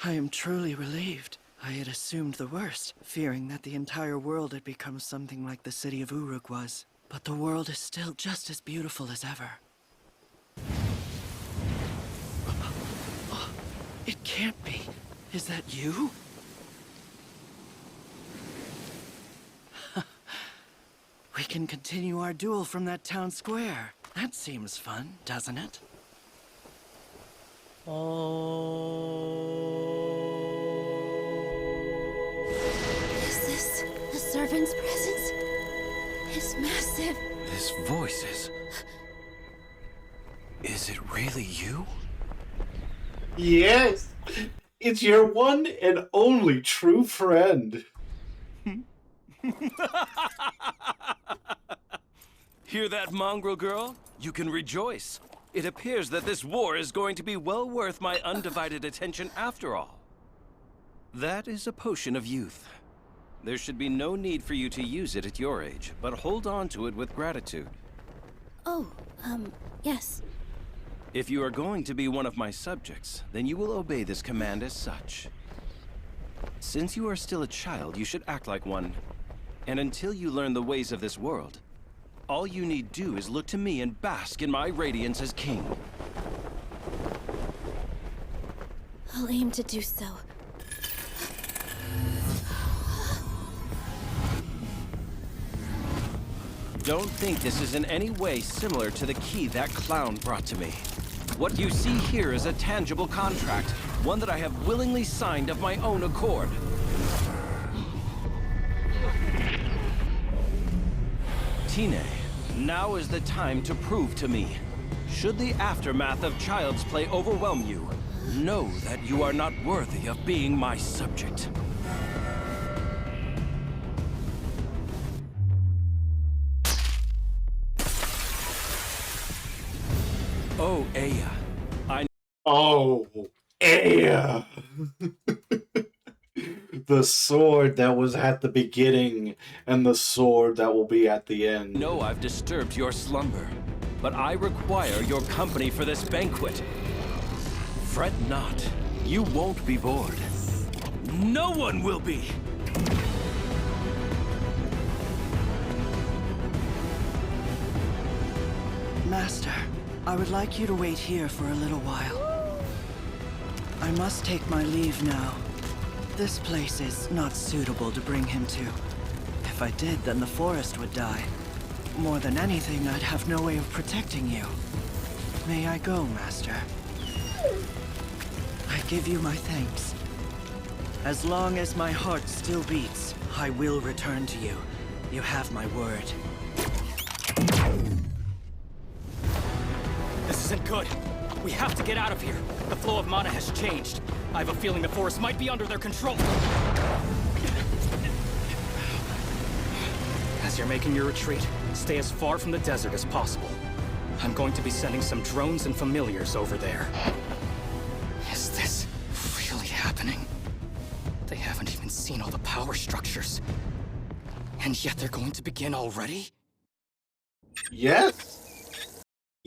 I am truly relieved. I had assumed the worst, fearing that the entire world had become something like the city of Uruk was. But the world is still just as beautiful as ever. It can't be. Is that you? We can continue our duel from that town square. That seems fun, doesn't it? Is this the servant's presence? It's massive. This voice is... Is it really you? Yes! It's your one and only true friend. Hear that, mongrel girl? You can rejoice. It appears that this war is going to be well worth my undivided attention after all. That is a potion of youth. There should be no need for you to use it at your age, but hold on to it with gratitude. Oh, yes. If you are going to be one of my subjects, then you will obey this command as such. Since you are still a child, you should act like one. And until you learn the ways of this world, all you need do is look to me and bask in my radiance as king. I'll aim to do so. Don't think this is in any way similar to the key that clown brought to me. What you see here is a tangible contract, one that I have willingly signed of my own accord. Tine, now is the time to prove to me. Should the aftermath of Child's Play overwhelm you, know that you are not worthy of being my subject. Oh, Aya. Oh, Aya! The sword that was at the beginning, and the sword that will be at the end. No, I've disturbed your slumber, but I require your company for this banquet. Fret not, you won't be bored. No one will be! Master, I would like you to wait here for a little while. I must take my leave now. This place is not suitable to bring him to. If I did, then the forest would die. More than anything, I'd have no way of protecting you. May I go, Master? I give you my thanks. As long as my heart still beats, I will return to you. You have my word. This isn't good. We have to get out of here. The flow of mana has changed. I have a feeling the forest might be under their control. As you're making your retreat, stay as far from the desert as possible. I'm going to be sending some drones and familiars over there. Is this really happening? They haven't even seen all the power structures. And yet they're going to begin already? Yes!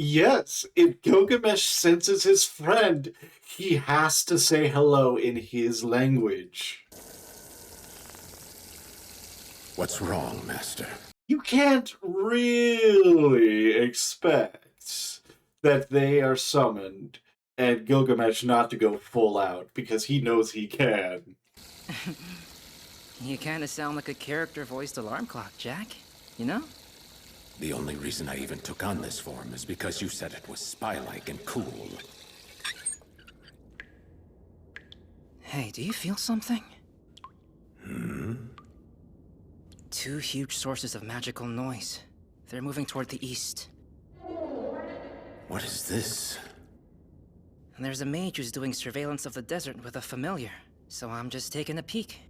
Yes, if Gilgamesh senses his friend, he has to say hello in his language. What's wrong, Master? You can't really expect that they are summoned and Gilgamesh not to go full out, because he knows he can. You kind of sound like a character-voiced alarm clock, Jack. You know? The only reason I even took on this form is because you said it was spy-like and cool. Hey, do you feel something? Hmm? Two huge sources of magical noise. They're moving toward the east. What is this? And there's a mage who's doing surveillance of the desert with a familiar, so I'm just taking a peek.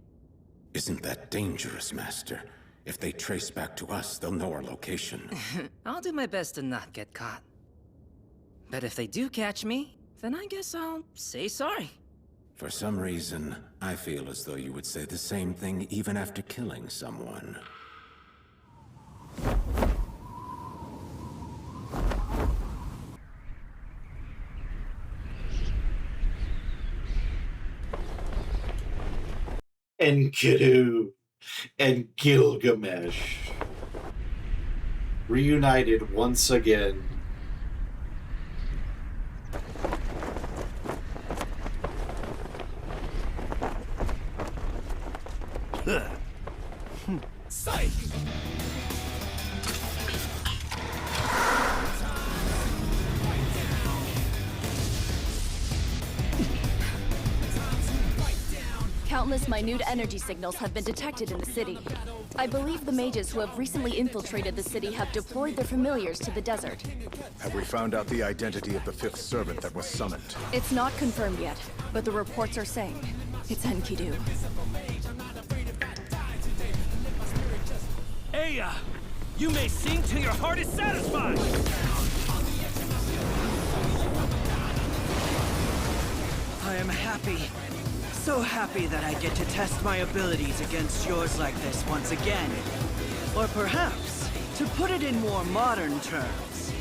Isn't that dangerous, Master? If they trace back to us, they'll know our location. I'll do my best to not get caught. But if they do catch me, then I guess I'll say sorry. For some reason, I feel as though you would say the same thing even after killing someone. Enkidu and Gilgamesh reunited once again. Psych! Countless minute energy signals have been detected in the city. I believe the mages who have recently infiltrated the city have deployed their familiars to the desert. Have we found out the identity of the fifth servant that was summoned? It's not confirmed yet, but the reports are saying it's Enkidu. Aya! You may sing till your heart is satisfied! I am happy. So happy that I get to test my abilities against yours like this once again. Or perhaps, to put it in more modern terms,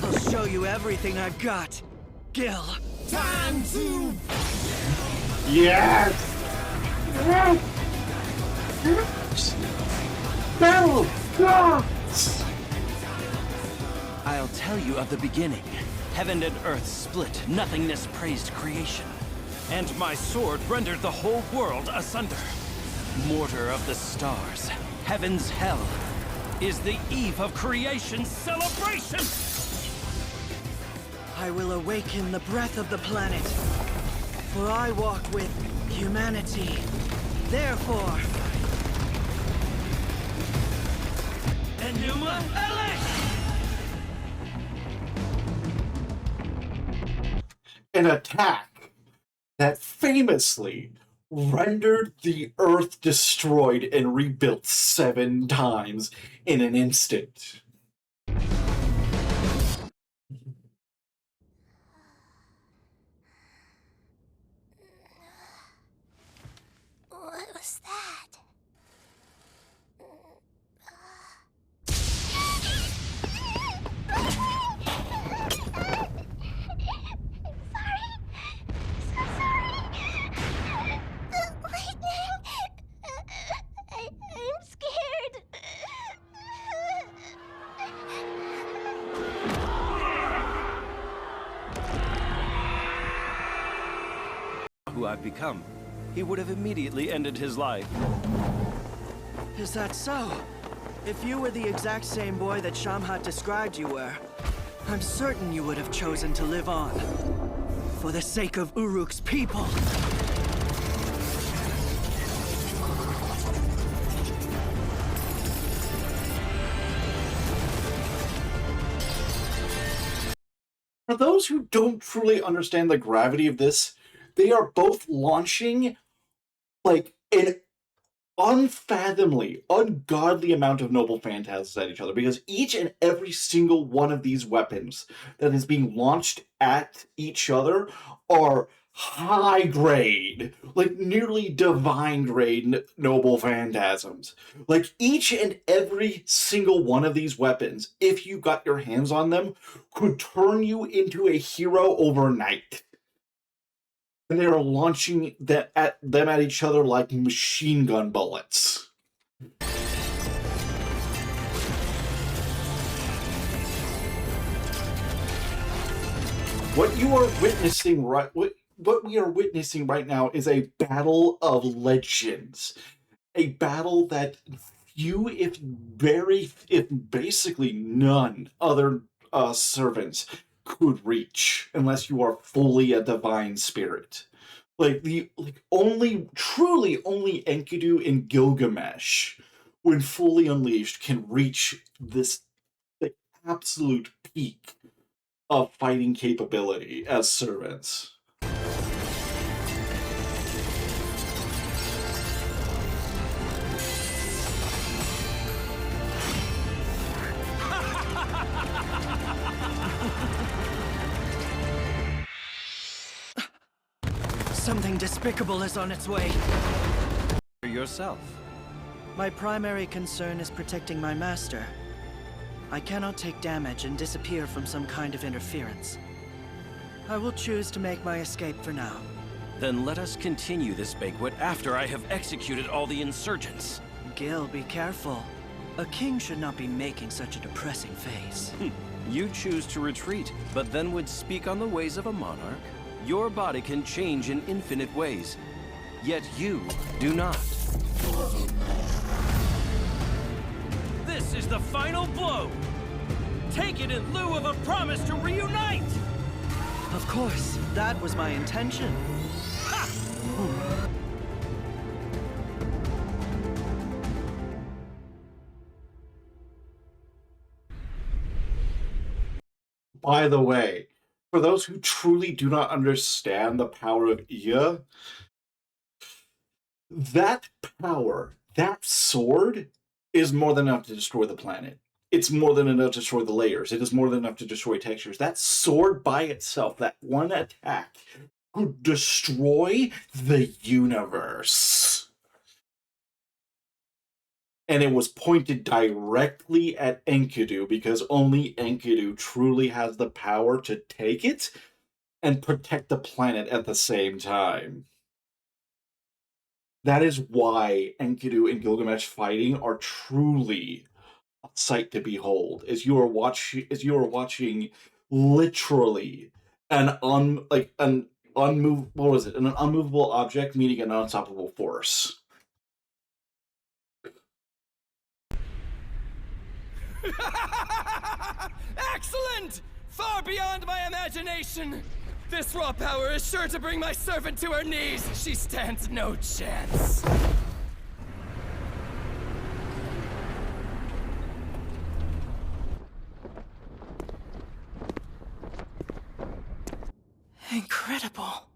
I'll show you everything I've got. Gil. Time to... Yes! Battle of gods! I'll tell you of the beginning. Heaven and earth split, nothingness praised creation. And my sword rendered the whole world asunder. Mortar of the stars, heaven's hell, is the eve of creation's celebration! I will awaken the breath of the planet, for I walk with humanity. Therefore... Enuma Elish! An attack that famously rendered the Earth destroyed and rebuilt 7 times in an instant. What was that? I'm scared. Who I've become, he would have immediately ended his life. Is that so? If you were the exact same boy that Shamhat described you were, I'm certain you would have chosen to live on. For the sake of Uruk's people. For those who don't truly understand the gravity of this, they are both launching like an unfathomably, ungodly amount of noble phantasms at each other, because each and every single one of these weapons that is being launched at each other are high grade, like nearly divine grade noble phantasms. Like each and every single one of these weapons, if you got your hands on them, could turn you into a hero overnight. And they are launching them at each other like machine gun bullets. What you are witnessing what we are witnessing right now is a battle of legends. A battle that few, if basically none other servants could reach unless you are fully a divine spirit. Truly only Enkidu and Gilgamesh, when fully unleashed, can reach this absolute peak of fighting capability as servants. Something despicable is on its way. Yourself. My primary concern is protecting my master. I cannot take damage and disappear from some kind of interference. I will choose to make my escape for now. Then let us continue this banquet after I have executed all the insurgents. Gil, be careful. A king should not be making such a depressing face. You choose to retreat, but then would speak on the ways of a monarch? Your body can change in infinite ways, yet you do not. This is the final blow! Take it in lieu of a promise to reunite! Of course, that was my intention. By the way, for those who truly do not understand the power of Iya, that power, that sword, is more than enough to destroy the planet. It's more than enough to destroy the layers. It is more than enough to destroy textures. That sword by itself, that one attack, could destroy the universe. And it was pointed directly at Enkidu because only Enkidu truly has the power to take it and protect the planet at the same time. That is why Enkidu and Gilgamesh fighting are truly a sight to behold. As you are watching literally an unmovable object meeting an unstoppable force. Excellent! Far beyond my imagination! This raw power is sure to bring my servant to her knees. She stands no chance. Incredible.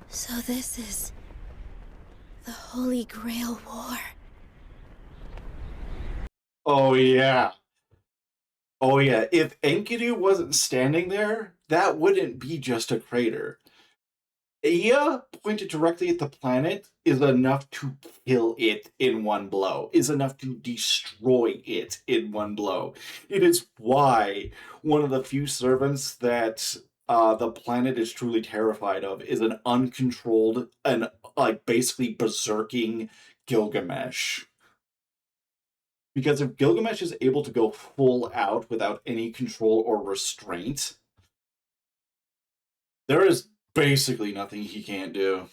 So this is the Holy Grail War. Oh yeah. Oh yeah. If Enkidu wasn't standing there, that wouldn't be just a crater. Ea pointed directly at the planet is enough to kill it in one blow, is enough to destroy it in one blow. It is why one of the few servants that the planet is truly terrified of is an uncontrolled and basically berserking Gilgamesh. Because if Gilgamesh is able to go full out without any control or restraint, there is basically nothing he can't do.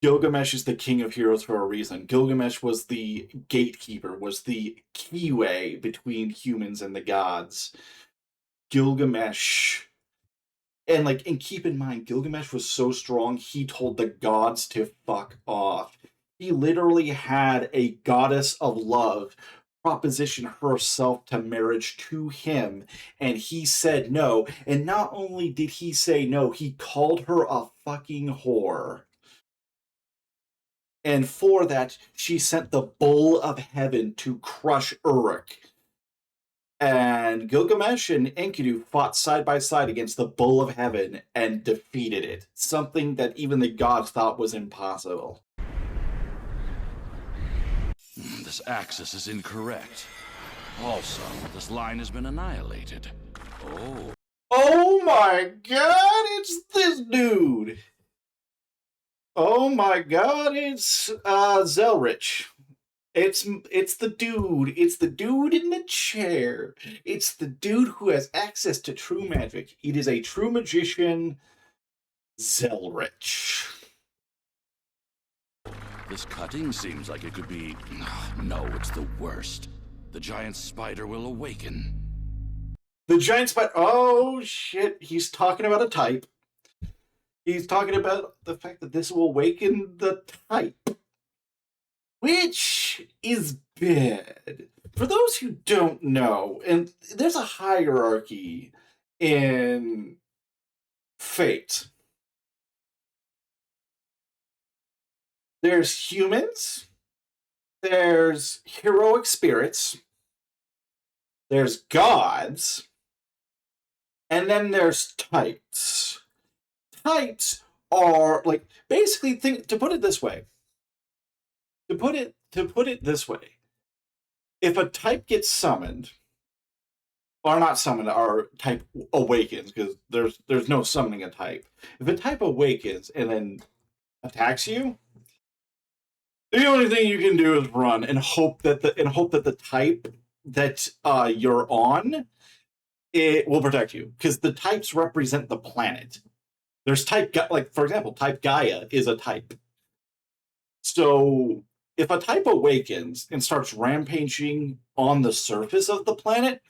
Gilgamesh is the king of heroes for a reason. Gilgamesh was the gatekeeper, was the keyway between humans and the gods. Gilgamesh, and keep in mind, Gilgamesh was so strong, he told the gods to fuck off. He literally had a goddess of love proposition herself to marriage to him, and he said no. And not only did he say no, he called her a fucking whore. And for that, she sent the Bull of Heaven to crush Uruk. And Gilgamesh and Enkidu fought side by side against the Bull of Heaven and defeated it. Something that even the gods thought was impossible. This axis is incorrect. Also, this line has been annihilated. Oh. Oh my god, it's this dude! Oh my god, it's Zelrich. It's the dude. It's the dude in the chair. It's the dude who has access to true magic. It is a true magician, Zelrich. This cutting seems like it could be... No, it's the worst. The giant spider will awaken. The giant spider... Oh, shit. He's talking about a type. He's talking about the fact that this will awaken the type. Which is bad. For those who don't know, and there's a hierarchy in Fate. There's humans, there's heroic spirits, there's gods, and then there's types. Types are basically to put it this way. To put it this way. If a type gets summoned, or not summoned, or type awakens, because there's no summoning a type. If a type awakens and then attacks you, the only thing you can do is run and hope that the type that you're on, it will protect you, because the types represent the planet. There's type, for example, type Gaia is a type. So if a type awakens and starts rampaging on the surface of the planet,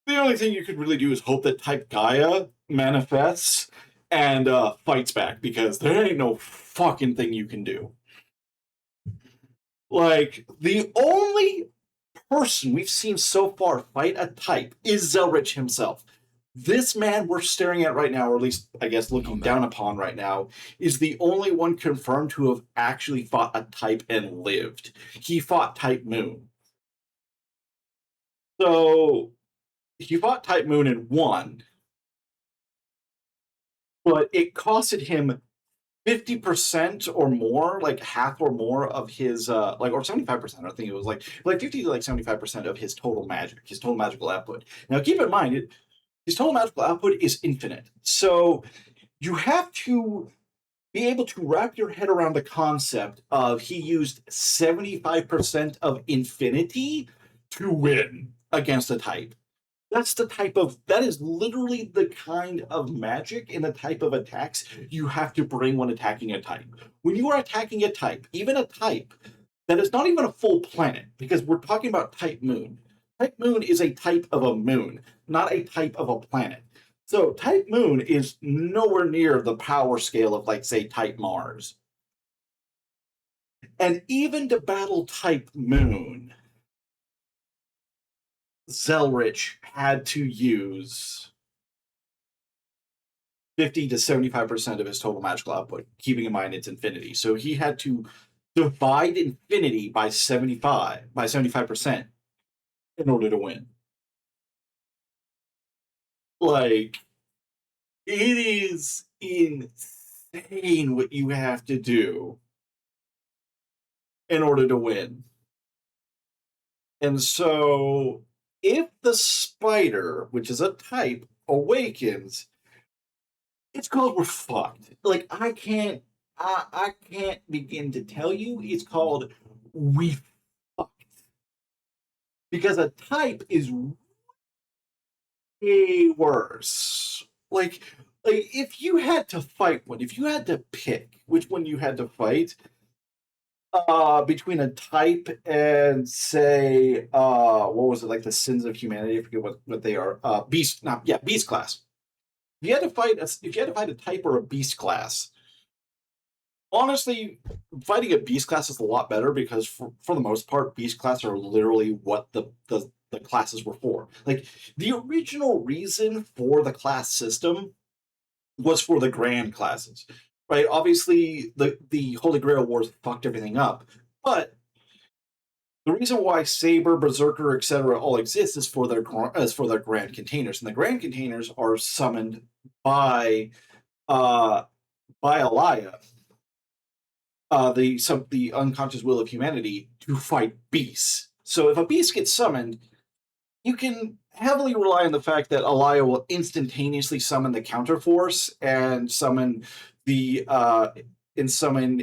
the only thing you could really do is hope that type Gaia manifests and fights back, because there ain't no fucking thing you can do. The only person we've seen so far fight a type is Zelrich himself. This man we're staring at right now, or at least, I guess, looking down upon right now, is the only one confirmed to have actually fought a type and lived. He fought Type Moon. So, he fought Type Moon and won, but it costed him 50% or more, like half or more of his like, or 75%, I think it was like 50 to like 75% of his total magic, his total magical output. Now keep in mind his total magical output is infinite. So you have to be able to wrap your head around the concept of he used 75% of infinity to win against a type. That is literally the kind of magic and the type of attacks you have to bring when attacking a type. When you are attacking a type, even a type that is not even a full planet, because we're talking about type moon. Type moon is a type of a moon, not a type of a planet. So type moon is nowhere near the power scale of, like, say, type Mars. And even to battle type moon, Zelrich had to use 50 to 75% of his total magical output, keeping in mind it's infinity. So he had to divide infinity by 75% in order to win. Like, it is insane what you have to do in order to win. And so, if the spider, which is a type, awakens, it's called we're fucked. Like, I can't begin to tell you. It's called we fucked. Because a type is way worse. Like if you had to fight one, if you had to pick which one you had to fight, between a type and, say, what was it, like the sins of humanity? I forget what they are. Beast class. If you had to fight a type or a beast class, honestly, fighting a beast class is a lot better because for the most part, beast class are literally what the classes were for. Like, the original reason for the class system was for the grand classes, right? Obviously, the Holy Grail Wars fucked everything up, but the reason why Saber, Berserker, etc. all exist is for their grand containers, and the grand containers are summoned by Alaya, the unconscious will of humanity, to fight beasts. So if a beast gets summoned, you can heavily rely on the fact that Alaya will instantaneously summon the counterforce and summon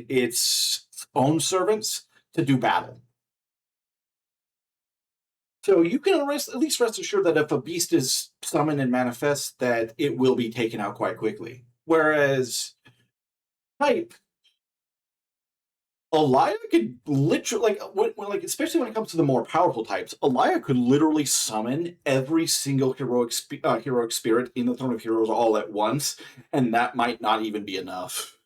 its own servants to do battle. So you can at least rest assured that if a beast is summoned and manifests, that it will be taken out quite quickly. Whereas type, Alaya could literally, especially when it comes to the more powerful types, Alaya could literally summon every single heroic spirit in the Throne of Heroes all at once, and that might not even be enough.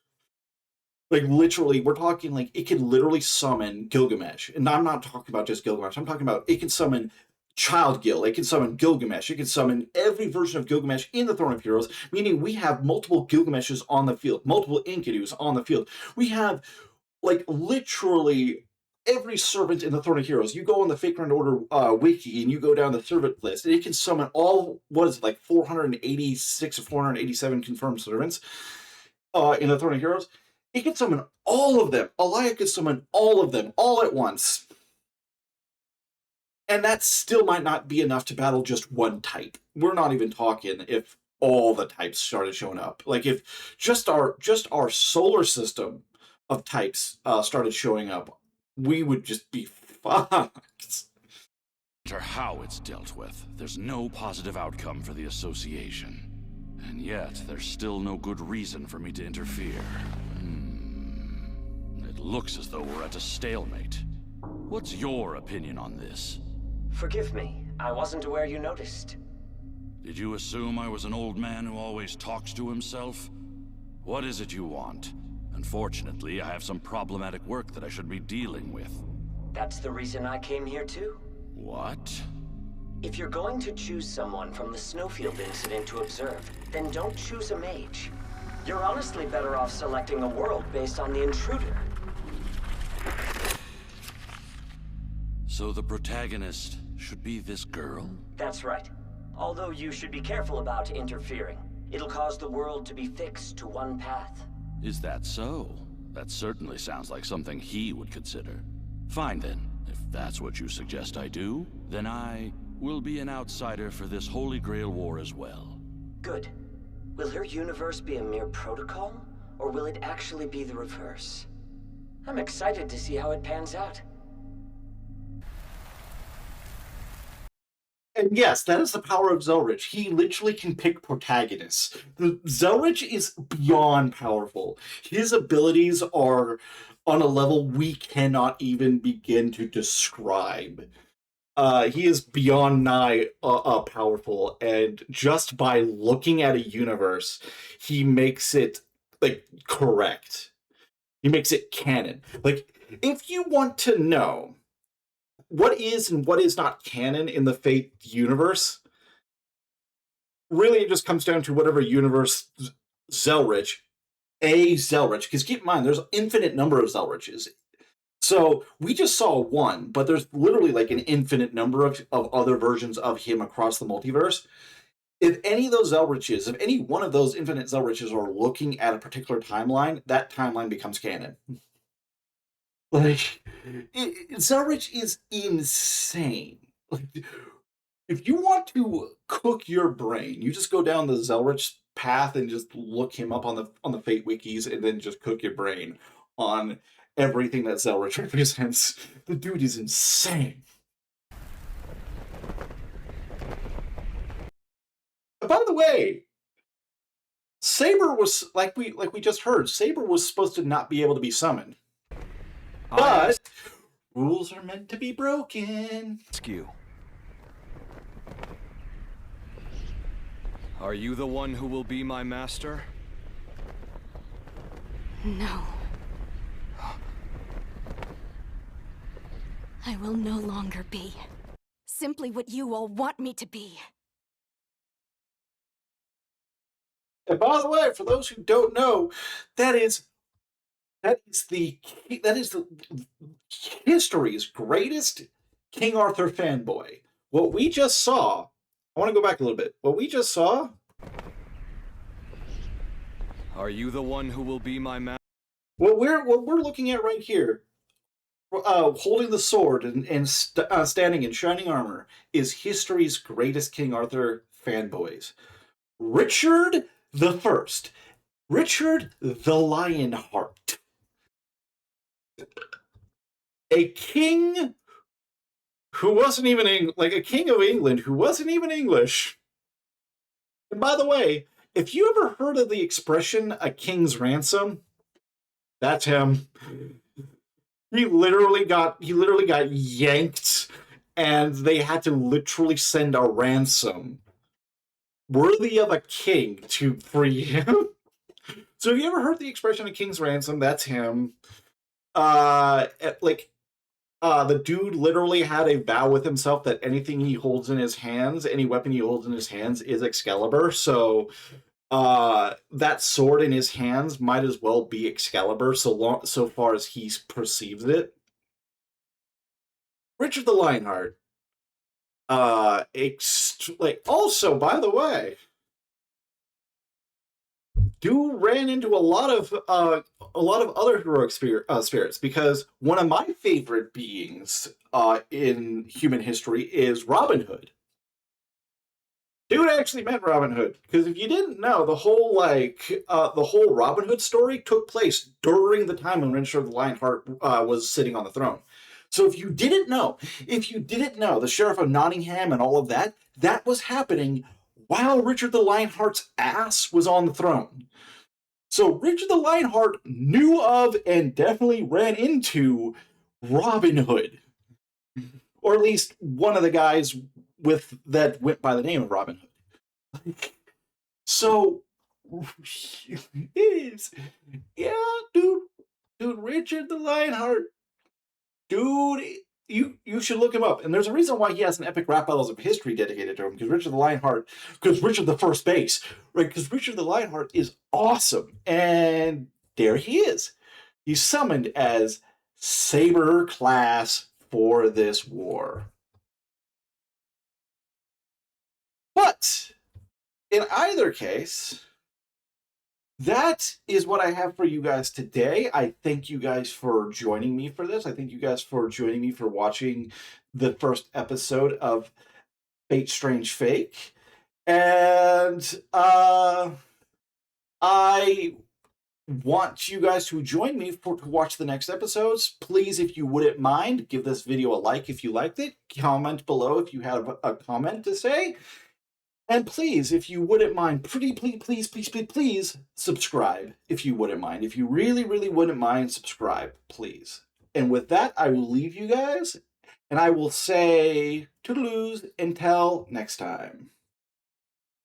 Like, literally, we're talking, like, it can literally summon Gilgamesh. And I'm not talking about just Gilgamesh. I'm talking about it can summon Child Gil. It can summon Gilgamesh. It can summon every version of Gilgamesh in the Throne of Heroes, meaning we have multiple Gilgameshes on the field, multiple Enkidus on the field. We have, like, literally every servant in the Throne of Heroes. You go on the Fake Grand Order wiki and you go down the servant list, and it can summon all, 486 or 487 confirmed servants in the Throne of Heroes. It can summon all of them. Alaya could summon all of them all at once. And that still might not be enough to battle just one type. We're not even talking if all the types started showing up. Like, if just our solar system of types started showing up, we would just be fucked. No matter how it's dealt with, there's no positive outcome for the Association. And yet, there's still no good reason for me to interfere. It looks as though we're at a stalemate. What's your opinion on this? Forgive me, I wasn't aware you noticed. Did you assume I was an old man who always talks to himself? What is it you want? Unfortunately, I have some problematic work that I should be dealing with. That's the reason I came here too. What? If you're going to choose someone from the Snowfield incident to observe, then don't choose a mage. You're honestly better off selecting a world based on the intruder. So the protagonist should be this girl? That's right. Although you should be careful about interfering. It'll cause the world to be fixed to one path. Is that so? That certainly sounds like something he would consider. Fine then. If that's what you suggest I do, then I will be an outsider for this Holy Grail War as well. Good. Will her universe be a mere protocol, or will it actually be the reverse? I'm excited to see how it pans out. And yes, that is the power of Zelrich. He literally can pick protagonists. Zelrich is beyond powerful. His abilities are on a level we cannot even begin to describe. He is beyond nigh powerful, and just by looking at a universe, he makes it, like, correct. He makes it canon. Like, if you want to know what is and what is not canon in the Fate universe, really it just comes down to whatever universe Zelrich, because keep in mind, there's an infinite number of Zelriches. So we just saw one, but there's literally like an infinite number of other versions of him across the multiverse. If any of those Zelriches, if any one of those infinite Zelriches are looking at a particular timeline, that timeline becomes canon. Like, Zelrich is insane. Like, if you want to cook your brain, you just go down the Zelrich path and just look him up on the Fate wikis, and then just cook your brain on everything that Zelrich represents. The dude is insane. By the way, Saber was, like we just heard, Saber was supposed to not be able to be summoned. But rules are meant to be broken. Skew. Are you the one who will be my master? No. I will no longer be simply what you all want me to be. And by the way, for those who don't know, that is the history's greatest King Arthur fanboy. What we just saw, I want to go back a little bit. What we just saw. Are you the one who will be my master? What we're looking at right here, holding the sword and standing in shining armor, is history's greatest King Arthur fanboys. Richard the First, Richard the Lionheart, a king who wasn't even a king of England who wasn't even English. And by the way, if you ever heard of the expression "a king's ransom," that's him. He literally got yanked, and they had to literally send a ransom worthy of a king to free him. So have you ever heard the expression "a king's ransom"? That's him. The dude literally had a vow with himself that anything he holds in his hands, any weapon he holds in his hands, is Excalibur. So that sword in his hands might as well be Excalibur, so far as he perceives it. Richard the Lionheart. Also, by the way, dude ran into a lot of other heroic spirits, because one of my favorite beings in human history is Robin Hood. Dude actually met Robin Hood, because if you didn't know, the whole Robin Hood story took place during the time when Richard the Lionheart was sitting on the throne. So if you didn't know, the Sheriff of Nottingham and all of that was happening while Richard the Lionheart's ass was on the throne. So Richard the Lionheart knew of and definitely ran into Robin Hood. Or at least one of the guys that went by the name of Robin Hood. So, dude, Richard the Lionheart. Dude, you should look him up. And there's a reason why he has an epic rap battles of history dedicated to him, because Richard the First Base, right? Because Richard the Lionheart is awesome. And there he is. He's summoned as Saber class for this war. But in either case, that is what I have for you guys today. I thank you guys for joining me for this. I thank you guys for joining me for watching the first episode of Fate Strange Fake. And I want you guys to join me to watch the next episodes. Please, if you wouldn't mind, give this video a like if you liked it. Comment below if you have a comment to say. And please, if you wouldn't mind, please subscribe if you wouldn't mind. If you really, really wouldn't mind, subscribe, please. And with that, I will leave you guys, and I will say toodaloos until next time.